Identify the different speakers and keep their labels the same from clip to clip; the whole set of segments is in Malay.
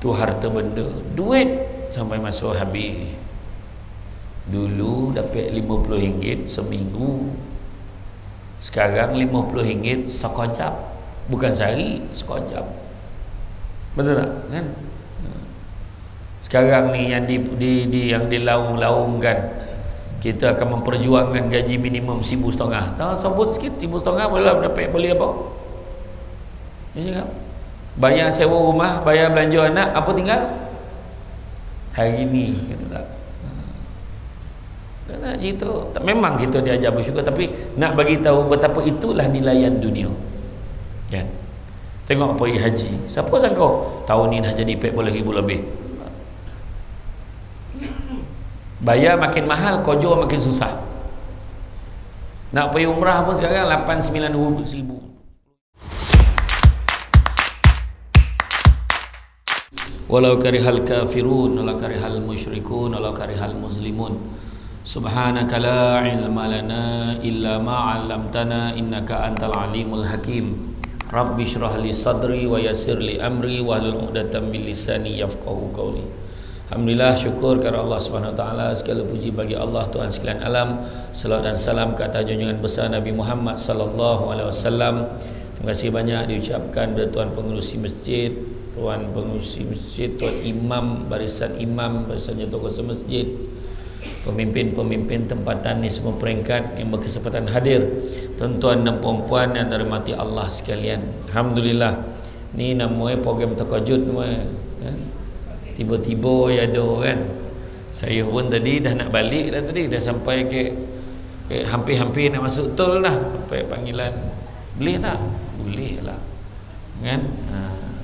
Speaker 1: tu harta benda, duit sampai masuk habis. Dulu dapat RM50 seminggu, sekarang RM50 sekejap, bukan sehari, sekejap. Betul tak kan? Sekarang ni yang yang dilaung-laungkan, kita akan memperjuangkan gaji minimum RM1,500. Sebut sikit, RM1,500 boleh apa? Ya, bayar sewa rumah, bayar belanja anak, apa tinggal hari ni, kata tak? Nak cerita, memang kita diajar bersyukur, tapi nak bagi tahu betapa itulah nilaian dunia. Kan? Tengok pergi haji, siapa sangka tahun ni dah jadi RM40,000 lebih. Bayar makin mahal, kojo makin susah. Nak pergi umrah pun sekarang 8-9 ribu. Walau karihal kafirun, walau karihal musyrikun, walau karihal muslimun. Subhanaka la ilma lana illa ma 'allamtana innaka antal alimul hakim. Rabbi shrah li sadri wa yassir li amri wahlul 'uqdatam min lisani yafqahu qawli. Alhamdulillah, syukur kepada Allah Subhanahu wa taala, segala puji bagi Allah Tuhan sekalian alam. Salawat dan salam ke atas junjungan besar Nabi Muhammad sallallahu alaihi wasallam. Terima kasih banyak diucapkan kepada tuan pengerusi masjid, tuan pengerusi masjid, tuan imam, barisan tokoh masjid, pemimpin-pemimpin tempatan ni semua peringkat yang berkesempatan hadir, tuan-tuan dan puan-puan yang dirahmati Allah sekalian. Alhamdulillah, ni namanya program terkejut namanya, kan? Tiba-tiba ya ada kan. Saya pun tadi dah nak balik dah, tadi dah sampai ke hampir-hampir nak masuk tol dah, sampai panggilan. Boleh tak? Boleh lah kan.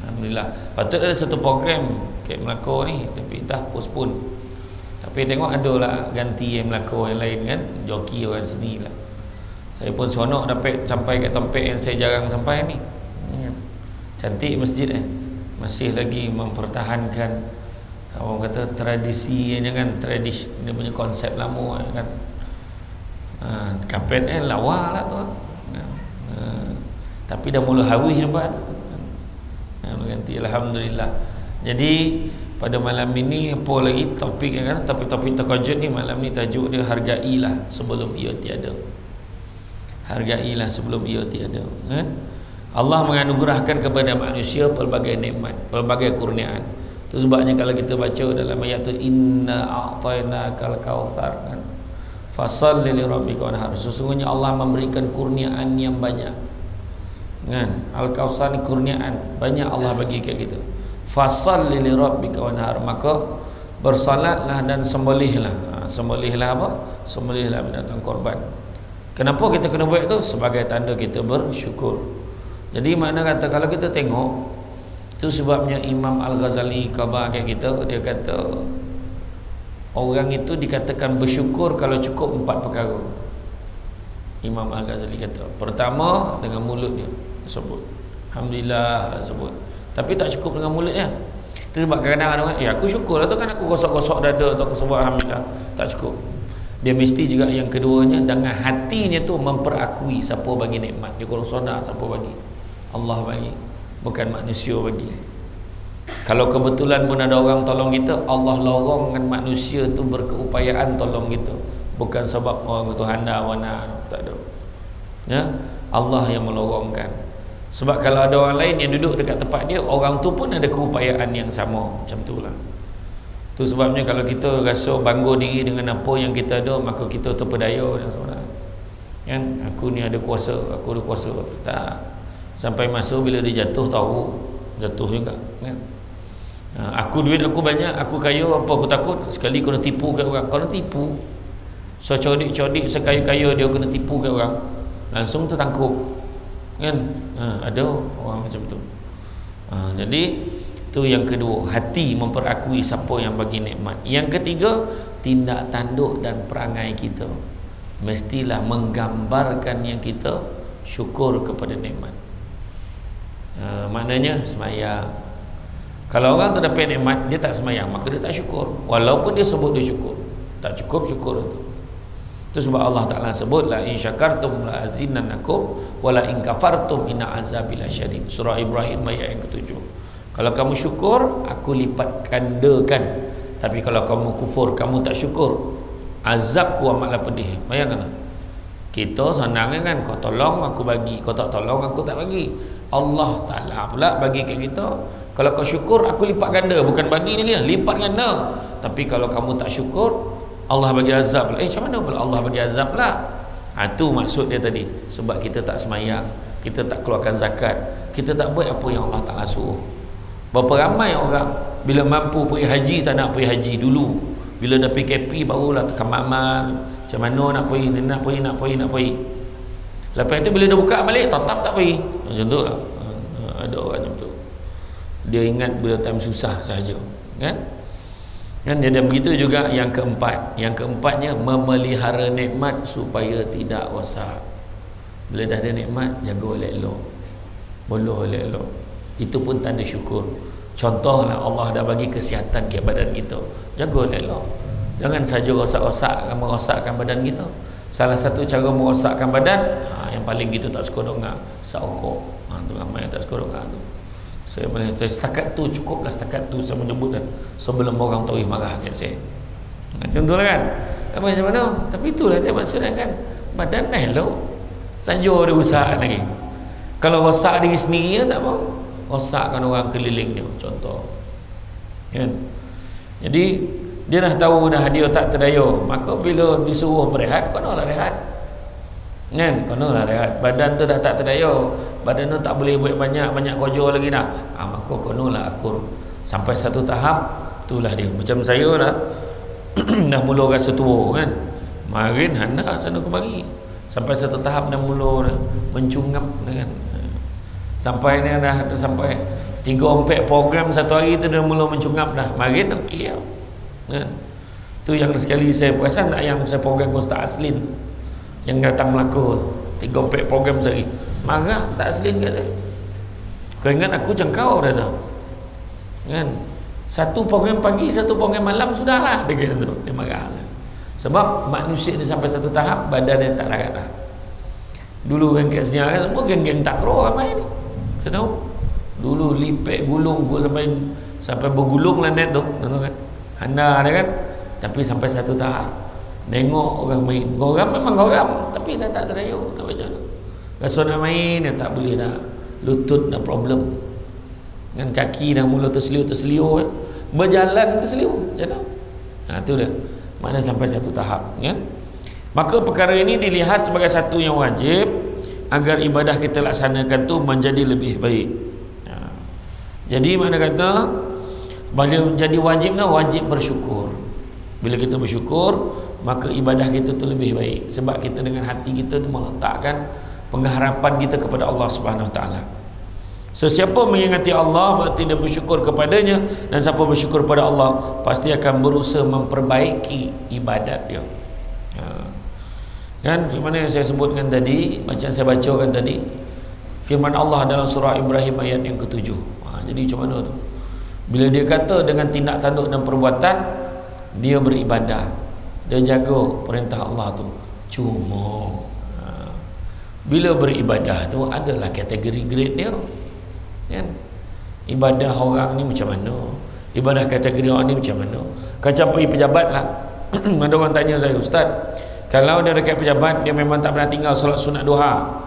Speaker 1: Alhamdulillah. Patut ada satu program kat Melaka ni, tapi dah postpone. Tapi tengok ada lah ganti yang Melaka yang lain kan, joki orang sini lah. Saya pun seronok dapat sampai kat tempat yang saya jarang sampai ni. Cantik masjid masih lagi mempertahankan orang kata tradisi, jangan tradisi, dia punya konsep lama kan. Kapet lawa lah tu. Tapi dah mula hawi nampak tu. Berganti, alhamdulillah. Jadi pada malam ini apa lagi topik kan, tapi topik terkejut ni malam ni tajuk dia hargailah sebelum ia tiada. Hargailah sebelum ia tiada, kan? Allah menganugerahkan kepada manusia pelbagai nikmat, pelbagai kurniaan. Itu sebabnya kalau kita baca dalam ayat tu, inna a'tainakal kautsar, kan? Fashalli li rabbika wanhar. Sesungguhnya Allah memberikan kurniaan yang banyak. Kan? Al-Kautsar ni kurniaan banyak Allah bagi kat kita. Fashalli li rabbika wanhar, maka bersalatlah dan sembelihlah. Sembelihlah apa? Sembelihlah binatang korban. Kenapa kita kena buat itu? Sebagai tanda kita bersyukur. Jadi makna kata, kalau kita tengok, itu sebabnya Imam Al-Ghazali khabar kat kita, dia kata orang itu dikatakan bersyukur kalau cukup 4 perkara. Imam Al-Ghazali kata, pertama dengan mulut dia sebut alhamdulillah, sebut, tapi tak cukup dengan mulutnya. Itu sebab kadang-kadang orang, aku syukur lah tu kan, aku gosok-gosok dada atau aku sebut alhamdulillah, tak cukup. Dia mesti juga yang keduanya dengan hatinya tu memperakui siapa bagi nikmat. Dia kurang sadar siapa bagi, Allah bagi, bukan manusia bagi. Kalau kebetulan pun ada orang tolong kita, Allah lorong dengan manusia tu berkeupayaan tolong kita, bukan sebab orang tu handa wana, tak ada. Ya, Allah yang melorongkan. Sebab kalau ada orang lain yang duduk dekat tempat dia, orang tu pun ada keupayaan yang sama, macam itulah. Tu sebabnya kalau kita rasa bangga diri dengan apa yang kita ada, maka kita terpedaya dan sebagainya. Kan, aku ni ada kuasa, aku ada kuasa. Tak. Sampai masa bila dia jatuh, tahu jatuh juga, kan? Aku duit aku banyak, aku kaya, apa aku takut? Sekali kena tipu ke orang, kena tipu. So codik-codik sekaya-kaya dia kena tipu ke orang, langsung tertangkup, kan? Ada orang macam tu. Jadi itu yang kedua, hati memperakui siapa yang bagi nikmat. Yang ketiga, tindak tanduk dan perangai kita mestilah menggambarkan yang kita syukur kepada nikmat. Maknanya semayang. Kalau orang tu dapat nikmat, dia tak semayang, maka dia tak syukur, walaupun dia sebut dia syukur. Tak cukup syukur itu. Itu sebab Allah Ta'ala sebut, la in syakartum la azinannakum wa la in kafartum inna azabi lasyadid. Surah Ibrahim ayat yang ke-7. Kalau kamu syukur, aku lipat gandakan. Tapi kalau kamu kufur, kamu tak syukur, azabku amatlah pedih. Bayangkan, kita senangnya kan, kau tolong aku bagi, kau tak tolong aku tak bagi. Allah Ta'ala pula bagi ke kita, kalau kau syukur aku lipat ganda, bukan bagi lagi, lipat ganda. Tapi kalau kamu tak syukur, Allah bagi azab. Macam mana pula Allah bagi azab lah? Itu maksud dia tadi. Sebab kita tak semayang, kita tak keluarkan zakat, kita tak buat apa yang Allah Ta'ala suruh. Berapa ramai orang bila mampu pergi haji tak nak pergi haji dulu, bila dah PKP barulah tekan amal, macam mana nak pergi, nak pergi. Lepas itu bila dah buka balik tetap tak pergi. Macam tu lah. Ada orang macam tu, dia ingat bila time susah sahaja, kan? Jadi begitu juga yang keempat. Yang keempatnya memelihara nikmat supaya tidak rosak. Bila dah ada nikmat, jaga elok-elok, boloh elok-elok. Itu pun tanda syukur. Contohlah Allah dah bagi kesihatan ke badan kita, jaga elok-elok. Jangan saja merosakkan badan kita. Salah satu cara merosakkan badan, yang paling kita tak suka dengar, saukok. Tu ramai yang tak suka dengar tu. Saya setakat tu cukuplah, setakat tu saya menyebut dah, sebelum orang tahu marah kat saya. Macam tu lah kan. Macam mana? Tapi itulah dia maksudnya kan, badan dah elok, saja dia usaha lagi. Kalau rosak diri sendiri tak mau, rosakkan orang keliling dia, contoh kan. Jadi dia dah tahu dah dia tak terdaya, maka bila disuruh berehat, konolah rehat kan, konolah rehat. Badan tu dah tak terdaya, badan tu tak boleh buat banyak kerja lagi dah, maka konolah akur. Sampai satu tahap itulah dia. Macam saya lah dah mula rasa tua kan, marin hendak sana kemari, sampai satu tahap dah mula mencungap kan. Sampai ni dah sampai 3-4 program satu hari tu dah mula mencungap dah, marin okey kan. Tu yang sekali saya perasan yang saya program Ustaz Aslin yang datang Melaka 3-4 program sehari, marah Ustaz Aslin kata, kau ingat aku cengkau dah tu kan, satu program pagi satu program malam sudahlah, dia kata tu, dia marah. Sebab manusia ni sampai satu tahap badan dia tak larat dah. Dulu kan kat sini kan semua geng-geng takraw ramai ni, saya tahu dulu lipek gulung sampai bergulung lah net tu kan, handa dia kan. Tapi sampai satu tahap nengok orang main, goram memang goram, tapi dah tak terdaya nak baca tu. Rasa nak main dah tak boleh dah, lutut dah problem kan, kaki dah mula terseliu berjalan terseliu macam tu. Tu dia, mana sampai satu tahap kan. Maka perkara ini dilihat sebagai satu yang wajib agar ibadah kita laksanakan tu menjadi lebih baik. Jadi mana kata bila jadi wajibnya, wajib bersyukur. Bila kita bersyukur, maka ibadah kita tu lebih baik, sebab kita dengan hati kita meletakkan pengharapan kita kepada Allah Subhanahu Wa Taala. Sesiapa mengingati Allah berarti dia bersyukur kepadanya, dan siapa bersyukur kepada Allah pasti akan berusaha memperbaiki ibadat dia. Kan firman yang saya sebutkan tadi, macam saya bacakan tadi, firman Allah dalam surah Ibrahim ayat yang ke-7. Jadi macam mana tu? Bila dia kata dengan tindak tanduk dan perbuatan dia beribadah, dia jaga perintah Allah tu. Cuma bila beribadah tu adalah kategori grade dia kan. Ibadah orang ni macam mana, ibadah kategori orang ni macam mana. Macam pergi pejabat lah ada orang tanya saya, Ustaz, kalau dia dekat pejabat dia memang tak pernah tinggal solat sunat duha,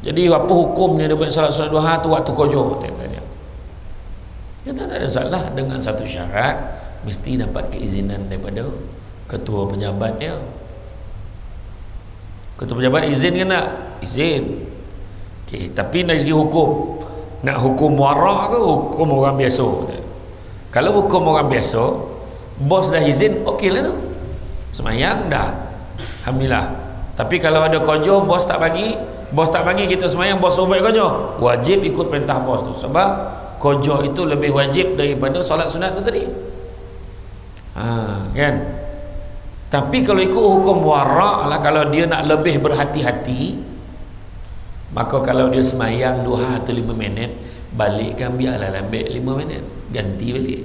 Speaker 1: jadi apa hukumnya dia buat solat sunat duha tu waktu kojo? Tanya dia tak ada salah, dengan satu syarat, mesti dapat keizinan daripada ketua pejabat dia. Ketua pejabat izin ke tak? Izin. Okay, tapi dari segi hukum, nak hukum warak ke hukum orang biasa? Kalau hukum orang biasa, bos dah izin, okey lah tu, semayang dah, alhamdulillah. Tapi kalau ada kojo, bos tak bagi, kita semayang, bos suruh buat kojo, wajib ikut perintah bos tu, sebab kojo itu lebih wajib daripada solat sunat tu tadi. Kan? Tapi kalau ikut hukum warak lah, kalau dia nak lebih berhati-hati, maka kalau dia semayang duha tu 5 minit, balikkan biarlah lambat 5 minit, ganti balik.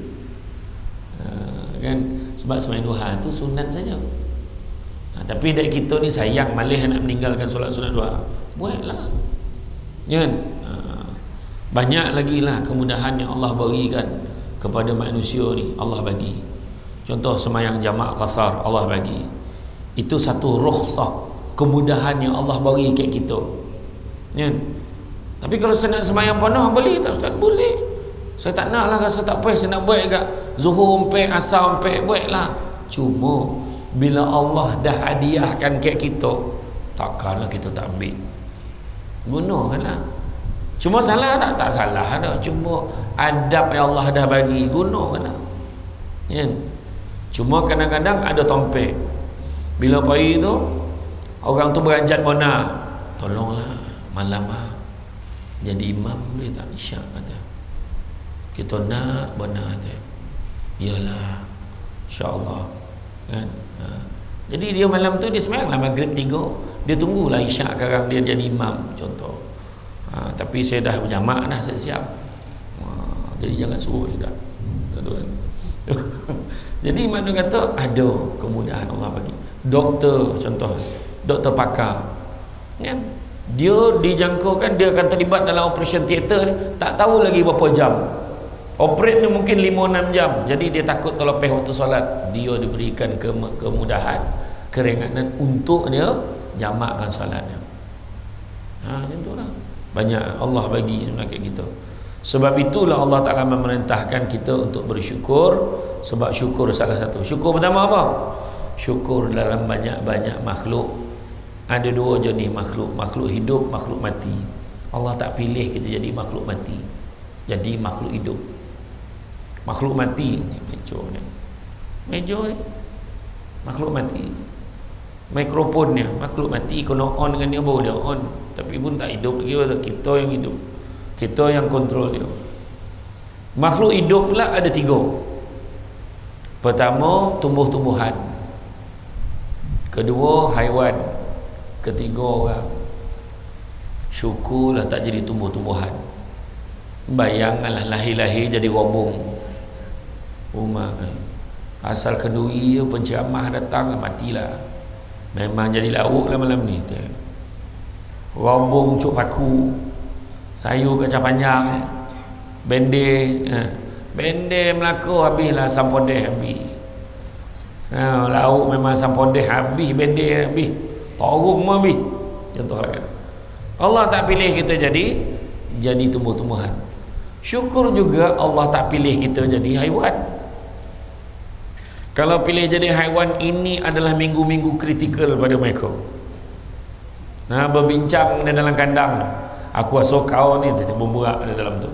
Speaker 1: Kan? Sebab semayang duha tu sunat saja. Tapi dari kita ni sayang, malah nak meninggalkan solat sunat duha, buatlah kan. Banyak lagi lah kemudahan yang Allah berikan kepada manusia ni. Allah bagi. Contoh semayang jamak qasar, Allah bagi. Itu satu rukhsah, kemudahan yang Allah bagi kat kita. Ya. Tapi kalau saya nak semayang penuh, boleh tak Ustaz? Boleh. Saya tak nak lah, rasa tak payah saya nak buat kat zuhur empek, asar empek, buat lah. Cuma bila Allah dah hadiahkan kat kita, takkanlah kita tak ambil. Gunakanlah. Cuma salah tak? Tak salah dah. Cuma adab yang Allah dah bagi, gunakanlah. Ya. Cuma kadang-kadang ada tompek. Bila pagi tu orang tu beranjat bona, tolonglah malam jadi imam boleh tak isyak kata. Kita nak bona kata. Iyalah, insya-Allah. Kan? Jadi dia malam tu dia sembahyanglah maghrib 3, dia tunggulah isyak sekarang dia jadi imam contoh. Tapi saya dah berjamak dah, saya siap. Jadi jangan suruh dia dah. Jadi mana kata ada kemudahan Allah bagi. Doktor contoh, doktor pakar kan, dia dijangkaukan dia akan terlibat dalam operation theater ni, tak tahu lagi berapa jam operate ni, mungkin 5-6 jam. Jadi dia takut terlepas waktu solat, dia diberikan kemudahan, keringanan untuk dia jamakkan solatnya. Macam tu lah, banyak Allah bagi sebenarnya kita. Sebab itulah Allah Ta'ala memerintahkan kita untuk bersyukur. Sebab syukur salah satu, syukur pertama apa? Syukur dalam banyak-banyak makhluk ada 2 jenis makhluk, makhluk hidup, makhluk mati. Allah tak pilih kita jadi makhluk mati, jadi makhluk hidup. Makhluk mati ni meja ni makhluk mati, mikrofonnya makhluk mati, kena on dengan dia baru dia on, tapi pun tak hidup lagi. Kita yang hidup, kita yang kontrol dia. Makhluk hidup pula ada 3. Pertama tumbuh-tumbuhan, kedua haiwan, ketiga orang. Syukurlah tak jadi tumbuh-tumbuhan. Bayangkanlah lahir-lahir jadi robong rumah, asal kenduri penceramah datang matilah, memang jadi lauk lah malam ni. Robong cuk paku, sayur kacang panjang, bendeh bendeh Melaka habislah, sampodeh habis. Lauk memang sampodeh habis, bendeh habis, torung habis. Contohlah kan, Allah tak pilih kita jadi tumbuh-tumbuhan. Syukur juga Allah tak pilih kita jadi haiwan. Kalau pilih jadi haiwan, ini adalah minggu-minggu kritikal pada mereka. Berbincang di dalam kandang, aku rasa kau ni berburak di dalam tu.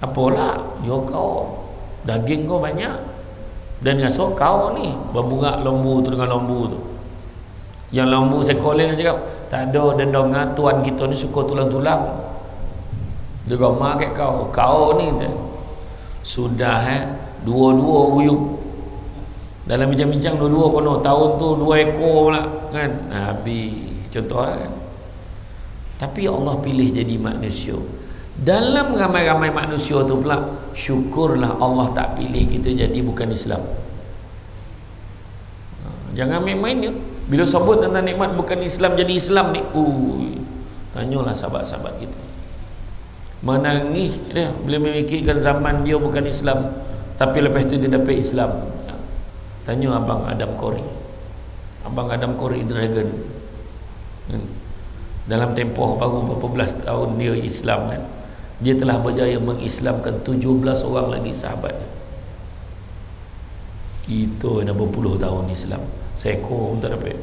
Speaker 1: Apalah, yo kau daging kau banyak, dan rasa kau ni berburak lembu tu dengan lembu tu. Yang lembu seekor lain cakap, tak ada, dan dengar tuan kita ni suka tulang-tulang. Dia gomar kat kau ni sudah dua-dua huyup dalam bincang-bincang, dua-dua kono tahun tu 2 ekor pula kan, habis. Contoh kan. Tapi Allah pilih jadi manusia. Dalam ramai-ramai manusia tu pula, syukurlah Allah tak pilih kita jadi bukan Islam. Jangan main-main ya. Bila sebut tentang nikmat bukan Islam jadi Islam ni, tanyalah sahabat-sahabat kita. Menangis dia bila memikirkan zaman dia bukan Islam, tapi lepas tu dia dapat Islam. Tanya abang Adam Kori, abang Adam Kori Dragon, dalam tempoh baru berapa belas tahun dia Islam kan, dia telah berjaya mengislamkan 17 orang lagi sahabatnya. Kita dah berpuluh tahun Islam, seekor pun tak dapat.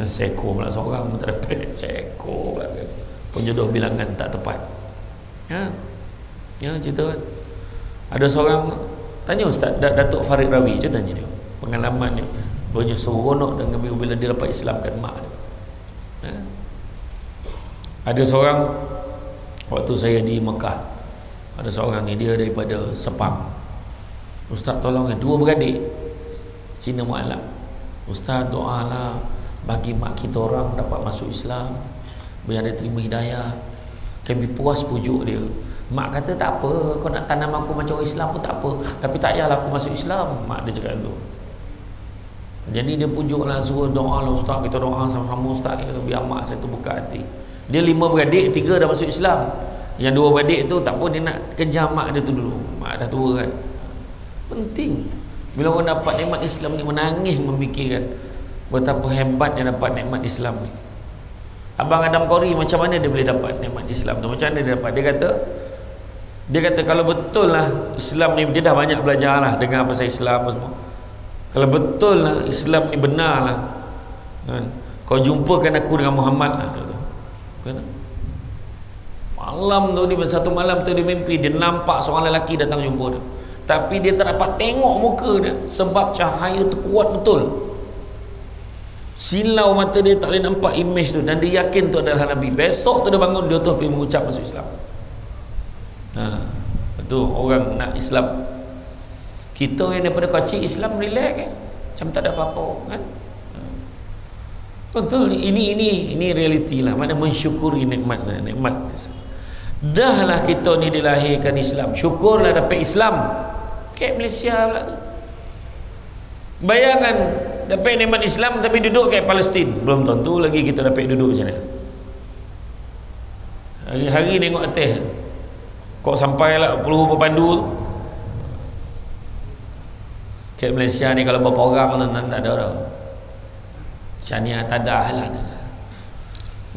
Speaker 1: Seekor pula seorang pun tak dapat. Seekor pula kan, penjodoh bilangan tak tepat. Ya cerita kan. Ada seorang tanya Ustaz Datuk Farid Rawi, je tanya dia pengalaman dia, banyak seronok dengan bila dia dapat Islamkan mak dia. Ada seorang, waktu saya di Mekah, ada seorang ni, dia daripada Sepang. Ustaz tolong, 2 beradik Cina Mu'alaf. Ustaz doalah bagi mak kita orang dapat masuk Islam, biar dia terima hidayah. Kami puas pujuk dia. Mak kata tak apa, kau nak tanam aku macam orang Islam pun tak apa, tapi tak payahlah aku masuk Islam. Mak dia cakap tu. Jadi dia pujuk lah, suruh doa lah Ustaz, kita doa sama-sama Ustaz, biar mak saya tu buka hati. Dia 5 beradik, 3 dah masuk Islam. Yang 2 beradik tu tak pun dia nak kejar mak dia tu dulu. Mak dah tua kan. Penting. Bila orang dapat nikmat Islam ni, menangis memikirkan betapa hebatnya dapat nikmat Islam ni. Abang Adam Qori macam mana dia boleh dapat nikmat Islam tu? Macam mana dia dapat? Dia kata kalau betul lah Islam ni, dia dah banyak belajar lah, dengar pasal Islam semua. Kalau betul lah Islam ni benar lah, kan? Kau jumpakan aku dengan Muhammad lah, kan? Malam tu ni, satu malam tu dia mimpi, dia nampak seorang lelaki datang jumpa dia, tapi dia tak dapat tengok muka dia sebab cahaya tu kuat betul, silau mata dia, tak boleh nampak image tu, dan dia yakin tu adalah Nabi. Besok tu dia bangun, dia tu pergi mengucap masuk Islam. Betul, orang nak Islam. Kita yang daripada kecil Islam relax kan? Macam tak ada apa-apa kan? Betul, ini realiti lah. Mana mensyukuri nikmat. Dah lah kita ni dilahirkan Islam, syukurlah dapat Islam. Kat Malaysia pula tu, bayangan dapat nikmat Islam tapi duduk kat Palestin, belum tentu lagi kita dapat duduk macam mana. Hari-hari tengok atas kok sampailah peluru berpandu kat Malaysia ni. Kalau berapa orang tu tak ada dah. Macam ni tak ada lah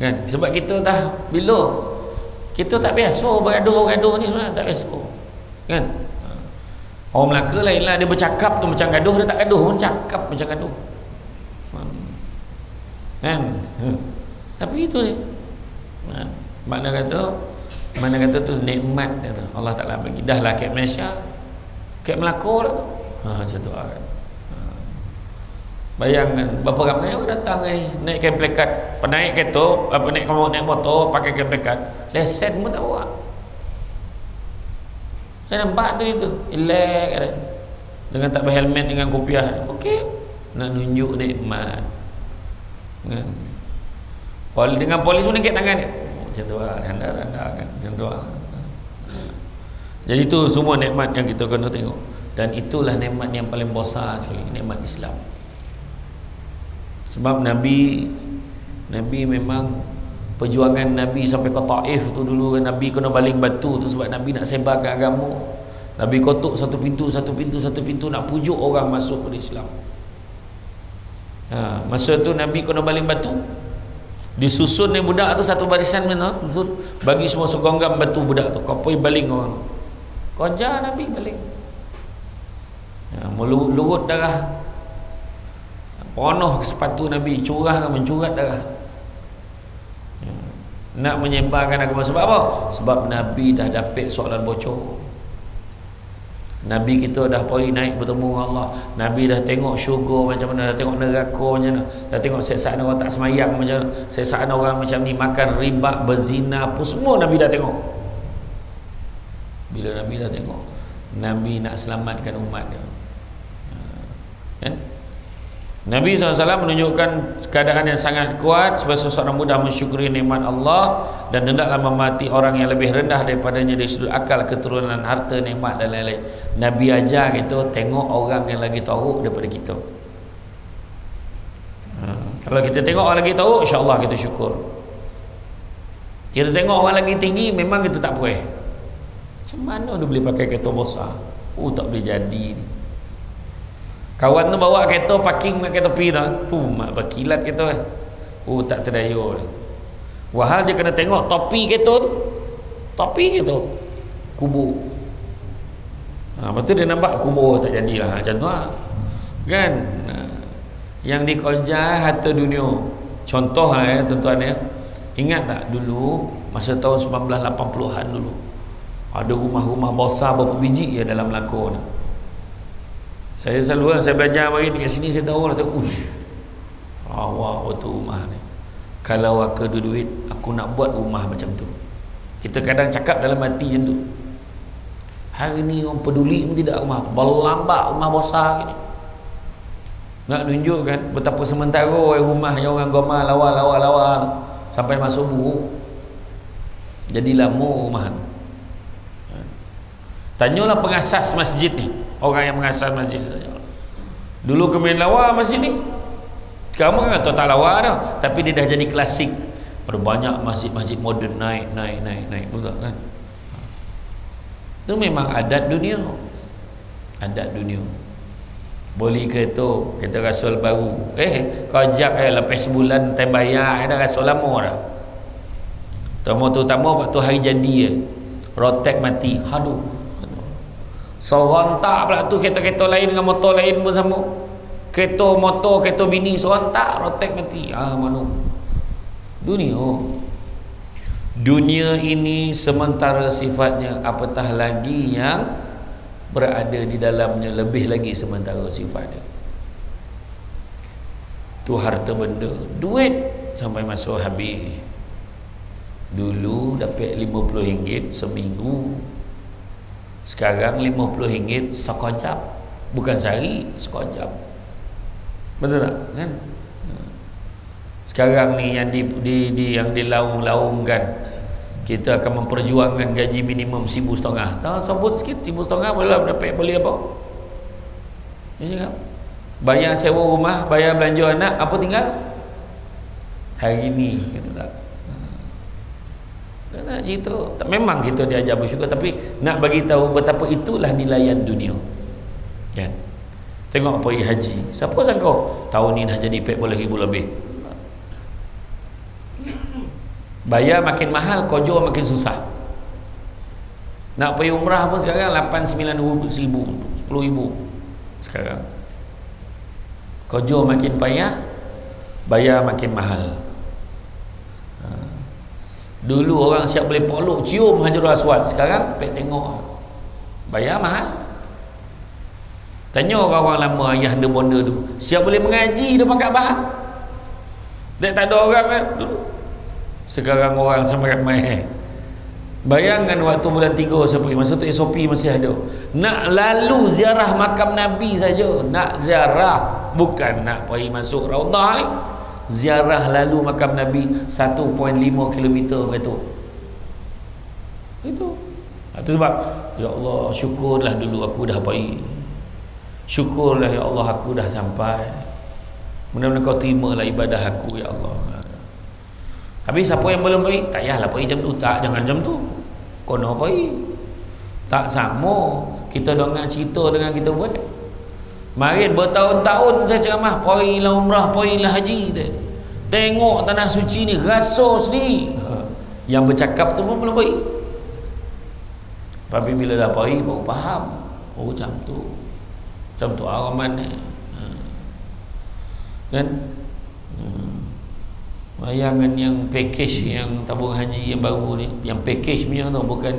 Speaker 1: kan? Sebab kita dah, bila kita tak biasa bergaduh-gaduh ni, tak biasa kan? Orang Melaka lain lah, dia bercakap tu macam gaduh, dia tak gaduh pun cakap macam gaduh kan? Tapi itu ni mana kata tu nikmat tu Allah Ta'ala bagi. Dah lah kat Malaysia, kat Melaka lah tu, macam tu kan? Bayangkan berapa ramai orang datang ni naikkan plekat, naik kereta, naik motor pakai plekat, lesen pun tak bawa. Saya nampak tu itu elak kan? Dengan tak berhelmet, dengan kopiah, okey, nak nunjuk nikmat kan? Dengan polis pun dekat tangan macam tu lah, tanda-tanda kan, macam tu lah. Jadi itu semua nikmat yang kita kena tengok, dan itulah nikmat yang paling besar sekali, nikmat Islam. Sebab Nabi memang perjuangan Nabi sampai ke Taif tu dulu, Nabi kena baling batu tu sebab Nabi nak sebarkan agama. Nabi kotuk satu pintu nak pujuk orang masuk pada Islam. Masa tu Nabi kena baling batu, disusun ni budak tu satu barisan mana susun, bagi semua segonggam batu budak tu, kau pergi baling orang. Kau ajar Nabi baling, melurut darah, penuh sepatu Nabi, curah mencurat darah, nak menyebarkan agama. Sebab apa? Sebab Nabi dah dapat soalan bocor. Nabi kita dah pergi naik bertemu dengan Allah. Nabi dah tengok syurga macam mana, dah tengok neraka macam mana, dah tengok seksaan orang tak semayang macam mana, seksaan orang macam ni, makan riba, berzina pun semua Nabi dah tengok. Bila Nabi dah tengok, Nabi nak selamatkan umat dia kan? Nabi SAW menunjukkan keadaan yang sangat kuat sebagai seorang mudah mensyukuri nikmat Allah, dan hendaklah memati orang yang lebih rendah daripadanya dari sudut akal, keturunan, harta, nikmat dan lain-lain. Nabi ajar kita tengok orang yang lagi teruk daripada kita. Kalau kita tengok orang lagi teruk, insya-Allah kita syukur. Kita tengok orang lagi tinggi, memang kita tak puas. Macam mana dia boleh pakai kereta besar? Tak boleh jadi ni. Kawan tu bawa kereta parking kat tepi tu, mak berkilat kereta tak terdaya. Wahal dia kena tengok topi kereta tu, topi kereta kubur. Lepas tu dia nampak kubur, tak jadilah macam tu lah kan? Yang dikejar harta dunia. Contoh lah tuan-tuan ya, ingat tak dulu masa tahun 1980-an dulu, ada rumah-rumah besar berapa biji ya dalam Melaka ni. Saya selalu saya belajar mari dekat sini, saya tahu lah, wah waktu rumah ni, kalau aku ada duit aku nak buat rumah macam tu. Kita kadang cakap dalam hati macam tu. Hari ni orang peduli pun tidak rumah tu, berlambak rumah besar gini, nak tunjukkan betapa sementara rumah yang orang goma lawa sampai masuk buruk, jadi lama rumah tu. Tanyalah pengasas masjid ni, orang yang mengasas masjid dulu, kemudian lawa masjid ni. Kamu kan kata tak lawa dah, tapi dia dah jadi klasik Ada banyak masjid-masjid moden naik, betul kan? Itu memang adat dunia. Adat dunia. Boleh ke tu, kita rasul baru. Kau ajak lepas sebulan tak bayar, ada rasul lama dah. Terutama waktu hari jadi rotek mati. Aduh. Serontak pula tu kereta-kereta lain dengan motor lain pun sama. Kereta motor, kereta bini serontak, rotek mati. Mana? Dunia ini sementara sifatnya, apatah lagi yang berada di dalamnya lebih lagi sementara sifatnya. Tu harta benda, duit sampai masuk habis. Dulu dapat RM50 seminggu, sekarang RM50 sekejap, bukan sehari, sekejap. Betul tak kan? Sekarang ni yang yang dilaung-laungkan, kita akan memperjuangkan gaji minimum RM1,500. Sebut sikit RM1,500 boleh apa? Ya, bayar sewa rumah, bayar belanja anak, apa tinggal? Hari ni kita tak. Nak cerita, memang kita diajar bersyukur, tapi nak bagi tahu betapa itulah nilaian dunia. Kan? Tengok pergi haji. Siapa sangka tahun ni dah jadi 40,000 lebih. Bayar makin mahal, kojo makin susah. Nak pergi umrah pun sekarang 8-9 ribu, 10 ribu sekarang. Kojo makin payah, bayar makin mahal. Dulu orang siap boleh polok cium Hajarul Aswad, sekarang pergi tengok bayar mahal. Tanya orang-orang lama, ayah anda bonda tu, siap boleh mengaji depan Kaabah. Tak ada orang kan dulu. Sekarang orang ramai. Bayangkan waktu bulan 3 saya pergi, masa tu SOP masih ada. Nak lalu ziarah makam Nabi saja, nak ziarah, bukan nak pergi masuk Raudah ni. Ziarah lalu makam Nabi 1.5 km begitu. Itu. Itu sebab ya Allah, syukurlah dulu aku dah pergi. Syukurlah ya Allah aku dah sampai. Mudah-mudahan kau terimalah ibadah aku ya Allah. Habis siapa yang belum pergi? Tak payahlah pergi jam tu. Tak, jangan jam tu. Kono pergi. Tak sama kita dengar cerita dengan kita buat. Marin bertahun-tahun saya ceramah, pergilah umrah, pergilah haji. Tengok tanah suci ni, rasa sendiri. Yang bercakap tu pun belum pergi. Tapi bila dah pergi baru faham. Oh macam tu. Macam tu araman ni. Kan? Bayangan yang package yang tabung haji yang baru ni, yang package punya tu, bukan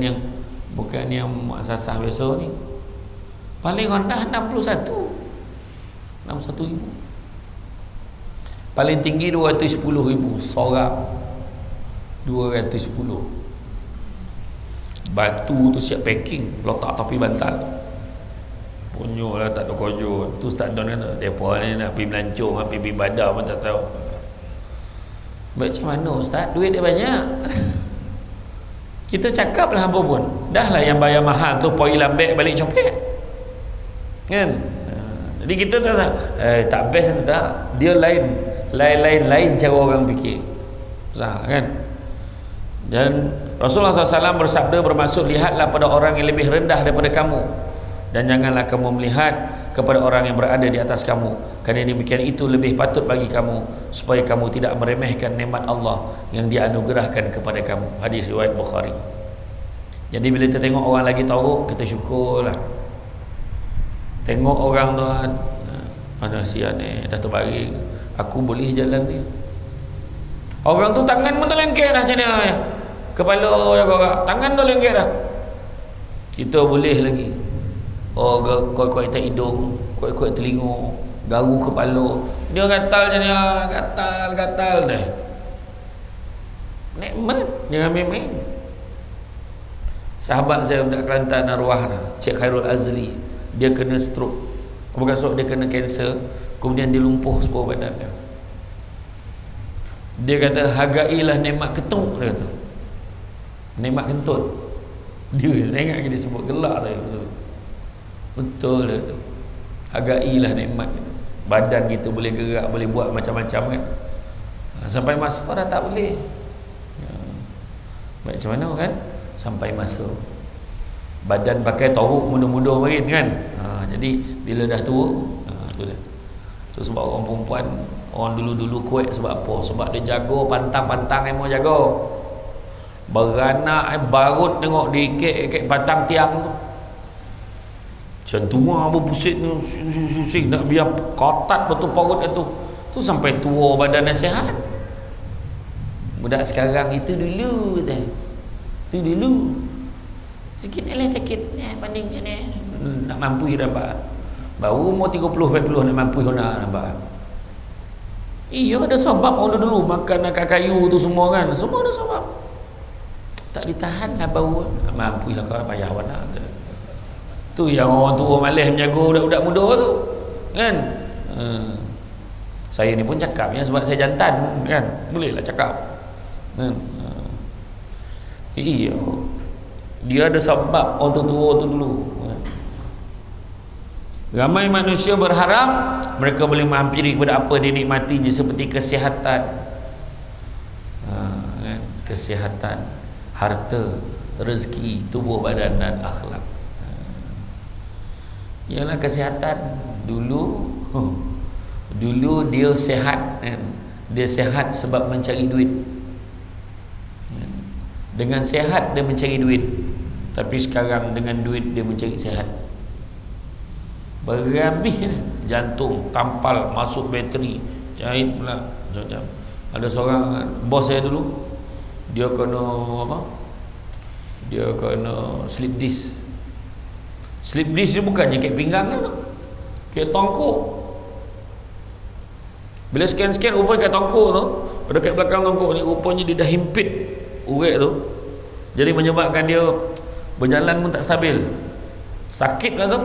Speaker 1: yang muasasah biasa ni. Paling rendah 61 ribu. Paling tinggi 210 ribu seorang. 210. Batu tu siap packing, letak tepi bantal. Punyuk lah, tak ada kojol. Tu start down kan. Mereka ni nak pergi melancong, nak pergi ibadah pun tak tahu. Macam mana Ustaz? Duit dia banyak. Kita cakap lah apa pun. Dah lah yang bayar mahal tu pergi lambek balik copet. Kan? Jadi kita tak best tak. Dia lain cara orang fikir. Salah kan? Dan Rasulullah SAW bersabda, bermaksud lihatlah pada orang yang lebih rendah daripada kamu, dan janganlah kamu melihat kepada orang yang berada di atas kamu, kerana demikian itu lebih patut bagi kamu, supaya kamu tidak meremehkan nikmat Allah yang dianugerahkan kepada kamu. Hadis riwayat Bukhari. Jadi bila kita tengok orang lagi tahu, kita syukurlah. Tengok orang tu, mana sian ni dah terbaring, aku boleh jalan ni. Orang tu tangan pun terlengket dah macam ni, kepala ya kau, tangan terlengket dah. Kita boleh lagi. Oh, kuat-kuat tak hidung, kuat-kuat telinga, garu kepala. Dia gatal je ni, gatal dah. Nikmat, jangan main-main. Sahabat saya budak Kelantan arwah dah, Cik Khairul Azli, dia kena stroke. Bukan stroke, dia kena kanser, kemudian dia lumpuh seluruh badan dia. Dia kata, hargailah nikmat ketut, dia kata. Nikmat kentut. Saya ingat dia sebut, gelak saya. Betul dia tu. Hargailah nikmat itu. Badan kita boleh gerak, boleh buat macam-macam kan. Sampai masa dah tak boleh. baik macam mana kan, sampai masa badan pakai toruk muda-muda makin kan. Jadi bila dah tua, tu dah. So sebab orang perempuan, orang dulu-dulu kuat sebab apa? Sebab dia jaga pantang-pantang yang mau jaga. Beranak barut tengok dia ikat batang tiang tu. Macam tua apa pusing tu, susing nak biar kotat betul perut tu. Tu sampai tua badan dah sihat. Budak sekarang itu dulu dah. Tu dulu. Sikit ni lah sakit ni banding ni. Nak mampu dapat. Baru umur 30-40 nak mampu nak nampak. Iya ada sebab orang dulu makan akar kayu tu semua kan. Semua ada sebab. Tak ditahan lah bau. Mampu lah kau payah warna tu. Tu yang orang tua malas menjaga budak-budak muda tu. Kan? Saya ni pun cakap ya sebab saya jantan kan. Bolehlah cakap. Kan? Iya. Dia ada sebab orang tua tu dulu. Ramai manusia berharap mereka boleh menghampiri kepada apa dia nikmatinya seperti kesihatan, kan? Kesihatan, harta, rezeki, tubuh badan dan akhlak. Ialah kesihatan. Dulu dia sihat kan? Dia sihat sebab mencari duit. Dengan sihat dia mencari duit. Tapi sekarang dengan duit dia mencari sihat. Berhabis jantung, tampal, masuk bateri, jahit pula. Ada seorang bos saya dulu, dia kena apa? Dia kena slip disc. Slip disc dia bukannya kek pinggang kan? Kek tongkok. Bila scan-scan rupanya kek tongkok tu, pada kek belakang tongkok ni rupanya dia dah himpit urat tu. Jadi menyebabkan dia berjalan pun tak stabil. Sakit lah tu.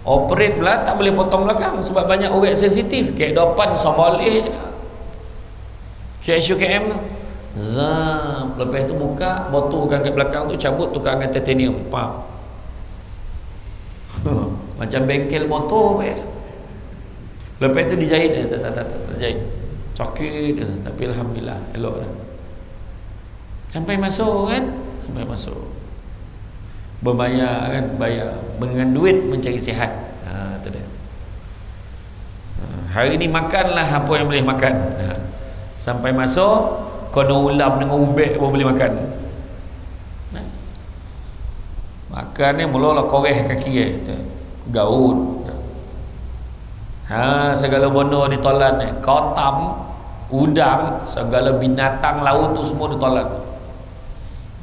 Speaker 1: Operate pula tak boleh potong belakang sebab banyak urat sensitif. Kek depan sambalih je. Kek SUKM tu. Zam. Lepas tu buka, botolkan kek belakang tu, cabut tukar dengan titanium. Pam. Macam bengkel motor apa. Lepas tu dijahit. Tak jahit. Sakit. Tapi alhamdulillah elok dah. Sampai masuk kan? Sampai masuk. Berbayar kan, bayar dengan duit mencari sihat. Tu dia. Hari ni makanlah apa yang boleh makan. Sampai masuk kena ulam dengan ubek pun boleh makan. Makan ni mulalah koreh kaki gaut. Segala benda ditolan ni, kotam, udang, segala binatang laut tu semua ditolan.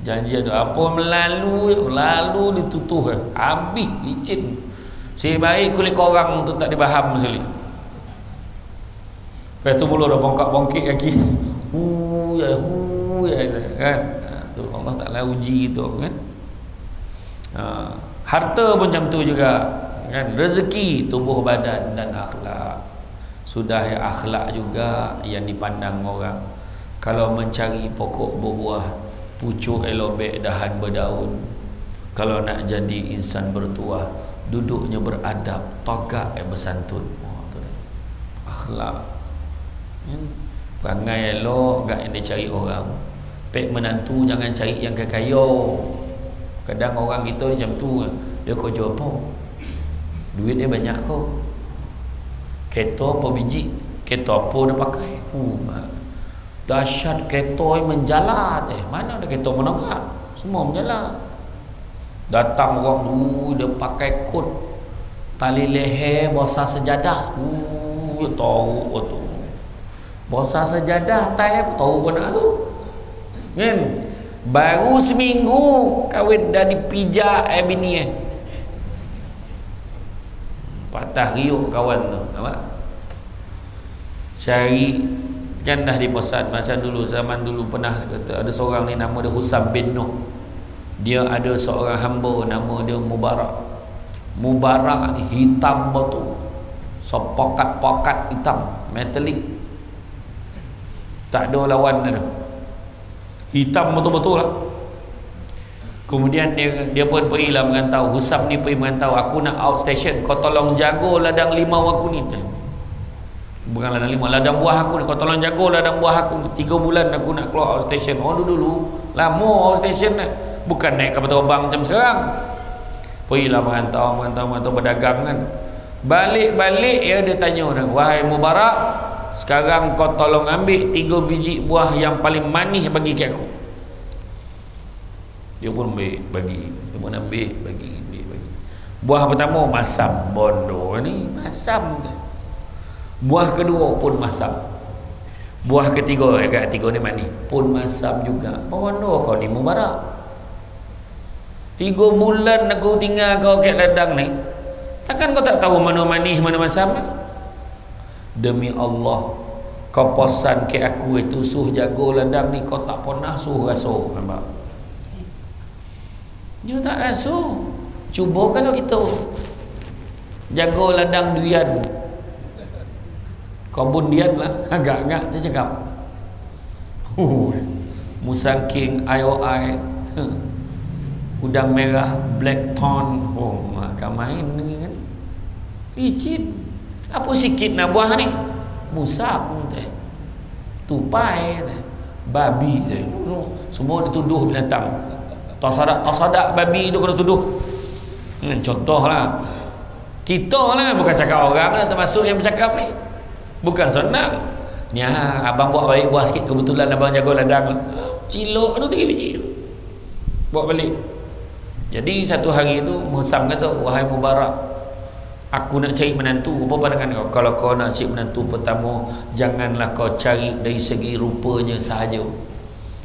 Speaker 1: Janji ada apa lalu ditutuh habis licin. Sebaik kulit korang tu tak dibaham sekali. Lepas tu mula dah bongkak-bongkik kaki. Kan? Tu Allah Ta'ala uji tu kan. Harta pun macam tu juga kan. Rezeki, tubuh badan dan akhlak. Sudah akhlak juga yang dipandang orang. Kalau mencari pokok berbuah, pucuk elobek dahan berdaun. Kalau nak jadi insan bertuah, duduknya beradab, togak bersantun. Akhlak. Perangai elok gak yang dicari orang. Pek menantu jangan cari yang kaya. Kadang orang kita ni macam tu. Dia kerja apa? Duit dia banyak kau. Kereta apa biji? Kereta apa dia pakai? Dahsyat kereta menjalan. Mana ada kereta menengah? Semua menjalan. Datang orang tu dia pakai kot, tali leher, bosa sejadah. Tahu tu. Bosa sejadah tai tahu pun nak tu. Kan? Baru seminggu kahwin dah dipijak bini patah riuk kawan tu. Nampak? Cari kan dah dipesan masa dulu, zaman dulu pernah kata ada seorang ni nama dia Husam bin Nuh. Dia ada seorang hamba nama dia Mubarak. Mubarak ni hitam betul, sepokat-pokat hitam, metalik, tak ada lawan dia, hitam betul-betul lah. Kemudian dia pun pergilah mengantau. Husam ni pergi mengantau, aku nak out station, kau tolong jaga ladang limau aku ni. Bukan ladang limau, ladang buah aku ni, kau tolong jaga ladang buah aku ni. 3 bulan aku nak keluar out station. Dulu lama stesen dah. Bukan naik kapal terbang macam sekarang. Pergilah merantau berdagang kan. Balik-balik ya dia tanya orang, wahai Mubarak, sekarang kau tolong ambil 3 biji buah yang paling manis bagi ke aku. Dia pun bagi. Dia pun ambil bagi. Buah pertama masam, bondo ni masam. Buah kedua pun masam. Buah ketiga, ketiga ni manis, pun masam juga. Bondo kau ni Mubarak. 3 bulan aku tinggal kau kat ladang ni, takkan kau tak tahu mana manis mana masam? Demi Allah, kau pesan ke aku itu suruh jaga ladang ni, kau tak pernah suruh rasuh. Nampak? Dia tak rasuh. Cuba kalau kita jaga ladang durian, kebun dian lah, agak-agak saya cakap musangking IOI, udang merah blackthorn, makan main ni kan, licin. Apa sikit nak buah ni, musang tupai babi semua dituduh binatang. Tasadak babi tu kena tuduh. Contoh lah, kita lah, bukan cakap orang lah, termasuk yang bercakap ni bukan senang. Ni abang buat baik buah sikit, kebetulan abang jaga ladang, cilok tu 3 biji bawa balik. Jadi satu hari tu Musam kata, wahai Mubarak, aku nak cari menantu. Apa pandangan kau? Kalau kau nak cari menantu, pertama janganlah kau cari dari segi rupanya sahaja,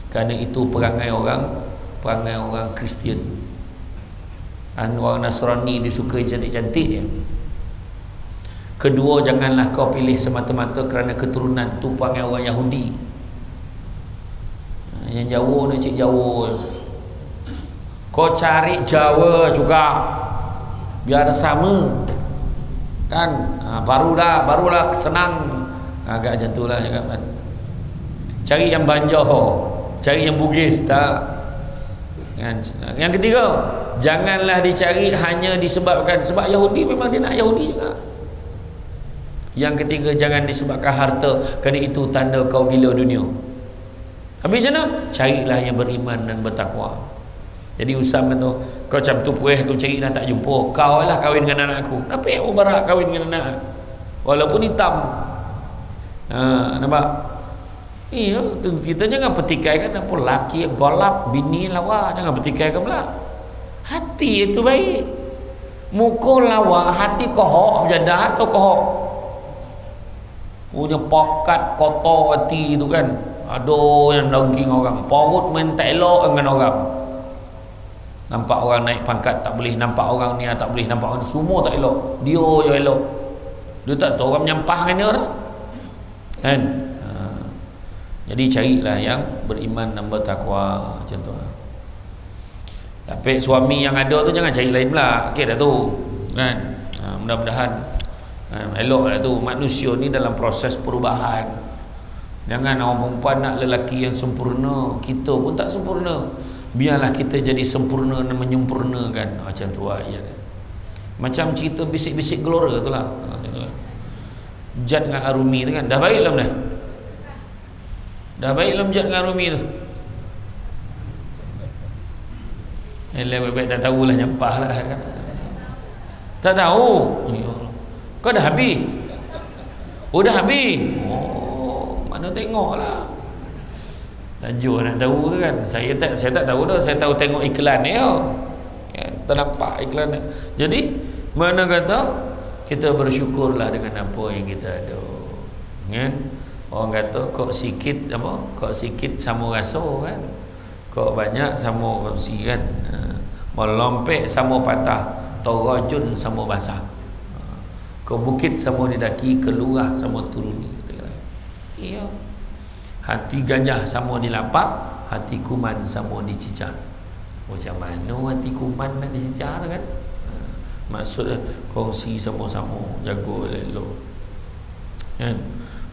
Speaker 1: kerana itu perangai orang Kristian. Orang Nasrani disukai cantik-cantik je. Kedua, janganlah kau pilih semata-mata kerana keturunan, tu perangai orang Yahudi. Yang Jawa nak cik Jawa, kau cari Jawa juga biar sama kan. Barulah senang. Agak macam itulah cakap kan. Cari yang Banjar, cari yang Bugis tak kan. Yang ketiga, janganlah dicari hanya disebabkan sebab Yahudi, memang dia nak Yahudi juga. Yang ketiga, jangan disebabkan harta, kerana itu tanda kau gila dunia. Habis macam mana? Carilah yang beriman dan bertakwa. Jadi Usam kata, kau macam tu puas aku cari dah tak jumpa, kau lah kahwin dengan anak aku. Kenapa yang Mubarak kahwin dengan anak walaupun hitam? Nampak? Iya, kita jangan petikaikan apa laki golap bini lawa, jangan petikaikan pula. Hati itu baik, muka lawa, hati kohok jadah atau kohok punya pokat kotor hati itu kan. Aduh, yang dongking orang, perut main tak elok dengan orang. Nampak orang naik pangkat tak boleh, nampak orang ni tak boleh, nampak orang ni semua tak elok, dia je elok. Dia tak tahu orang menyampah dengan dia dah kan. Jadi carilah yang beriman dan bertakwa macam tu. Tapi suami yang ada tu jangan cari lain pula. Okey dah tu kan. Mudah-mudahan elok lah tu. Manusia ni dalam proses perubahan. Jangan orang perempuan nak lelaki yang sempurna, kita pun tak sempurna. Biarlah kita jadi sempurna dan menyempurnakan. Macam tu ayat. Macam cerita bisik-bisik Gelora tu lah. Jad dengan Arumi tu kan. Dah baik belum dah? Dah baik belum Jad dengan Arumi tu? Baik-baik tak tahulah, nyampah lah kan. Tak tahu. Kau dah habis? Oh dah habis? Oh, mana tengok lah. Tajuk nak tahu tu kan. Saya tak tahu dah. Saya tahu tengok iklan ni ya. Tak nampak iklan ni. Jadi mana kata kita bersyukurlah dengan apa yang kita ada kan. Orang kata kok sikit apa, kok sikit sama rasa kan, kok banyak sama kongsi kan. Melompek sama patah, torajun sama basah, ke bukit sama didaki, ke lurah sama turuni. Iya. Hati gajah sama dilapak, hati kuman sama dicicah. Macam mana hati kuman nak dicicah kan? Maksudnya kongsi sama-sama, jaga elok kan.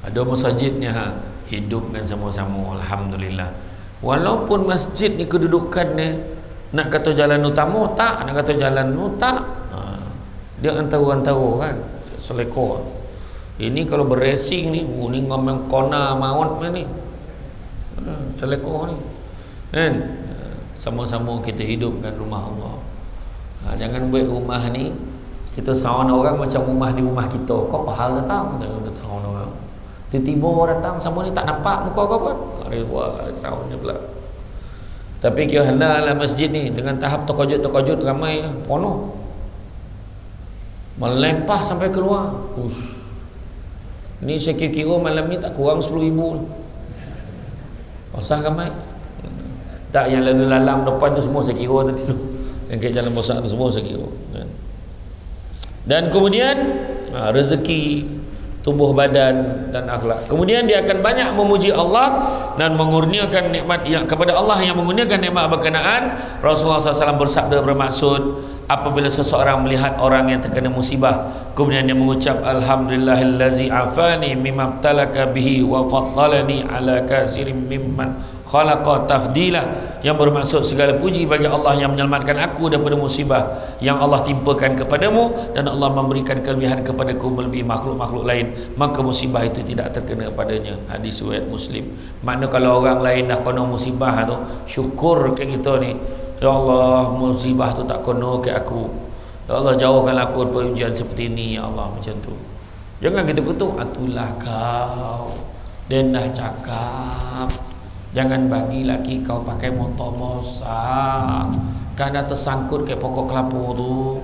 Speaker 1: Ada masjidnya hidup kan sama-sama, alhamdulillah. Walaupun masjid ni kedudukannya nak kata jalan utama tak, nak kata jalan tak, dia antara-antara kan, selekor. Ini kalau berracing ni, ni ngomong kona maut ni, selekor ni. kan? Sama-sama kita hidupkan rumah Allah. Jangan buat rumah ni kita sound orang macam rumah di rumah kita. Kau pahal datang sound orang. Tiba-tiba orang datang sama ni tak nampak muka kau pun. Wah, soundnya pula. Tapi kira hendak lah masjid ni dengan tahap terkojut ramai penuh. Melempah sampai keluar. Ni saya kira malam ni tak kurang 10,000. Pasal ramai. Tak yang lalu lalang depan tu semua saya kira tadi tu. Yang ke jalan besar tu semua saya kira. Dan kemudian rezeki, tubuh badan dan akhlak. Kemudian dia akan banyak memuji Allah dan mengurniakan nikmat yang kepada Allah yang mengurniakan nikmat berkenaan. Rasulullah SAW bersabda bermaksud apabila seseorang melihat orang yang terkena musibah kemudian dia mengucap alhamdulillahillazi afani mimma ibtalaka bihi wa faddalani ala kasirin mimman khalaqa tafdila, yang bermaksud segala puji bagi Allah yang menyelamatkan aku daripada musibah yang Allah timpakan kepadamu dan Allah memberikan kelebihan kepadaku melebihi makhluk-makhluk lain, maka musibah itu tidak terkena padanya. Hadis riwayat Muslim. Makna kalau orang lain dah kena musibah tu, syukur ke kita ni, ya Allah musibah tu tak kena ke aku, ya Allah jauhkan aku daripada ujian seperti ini, ya Allah, macam tu. Jangan kita kutuk, itulah kau dan dah cakap jangan bagi laki kau pakai motor besar kan dah tersangkut ke pokok kelapa tu.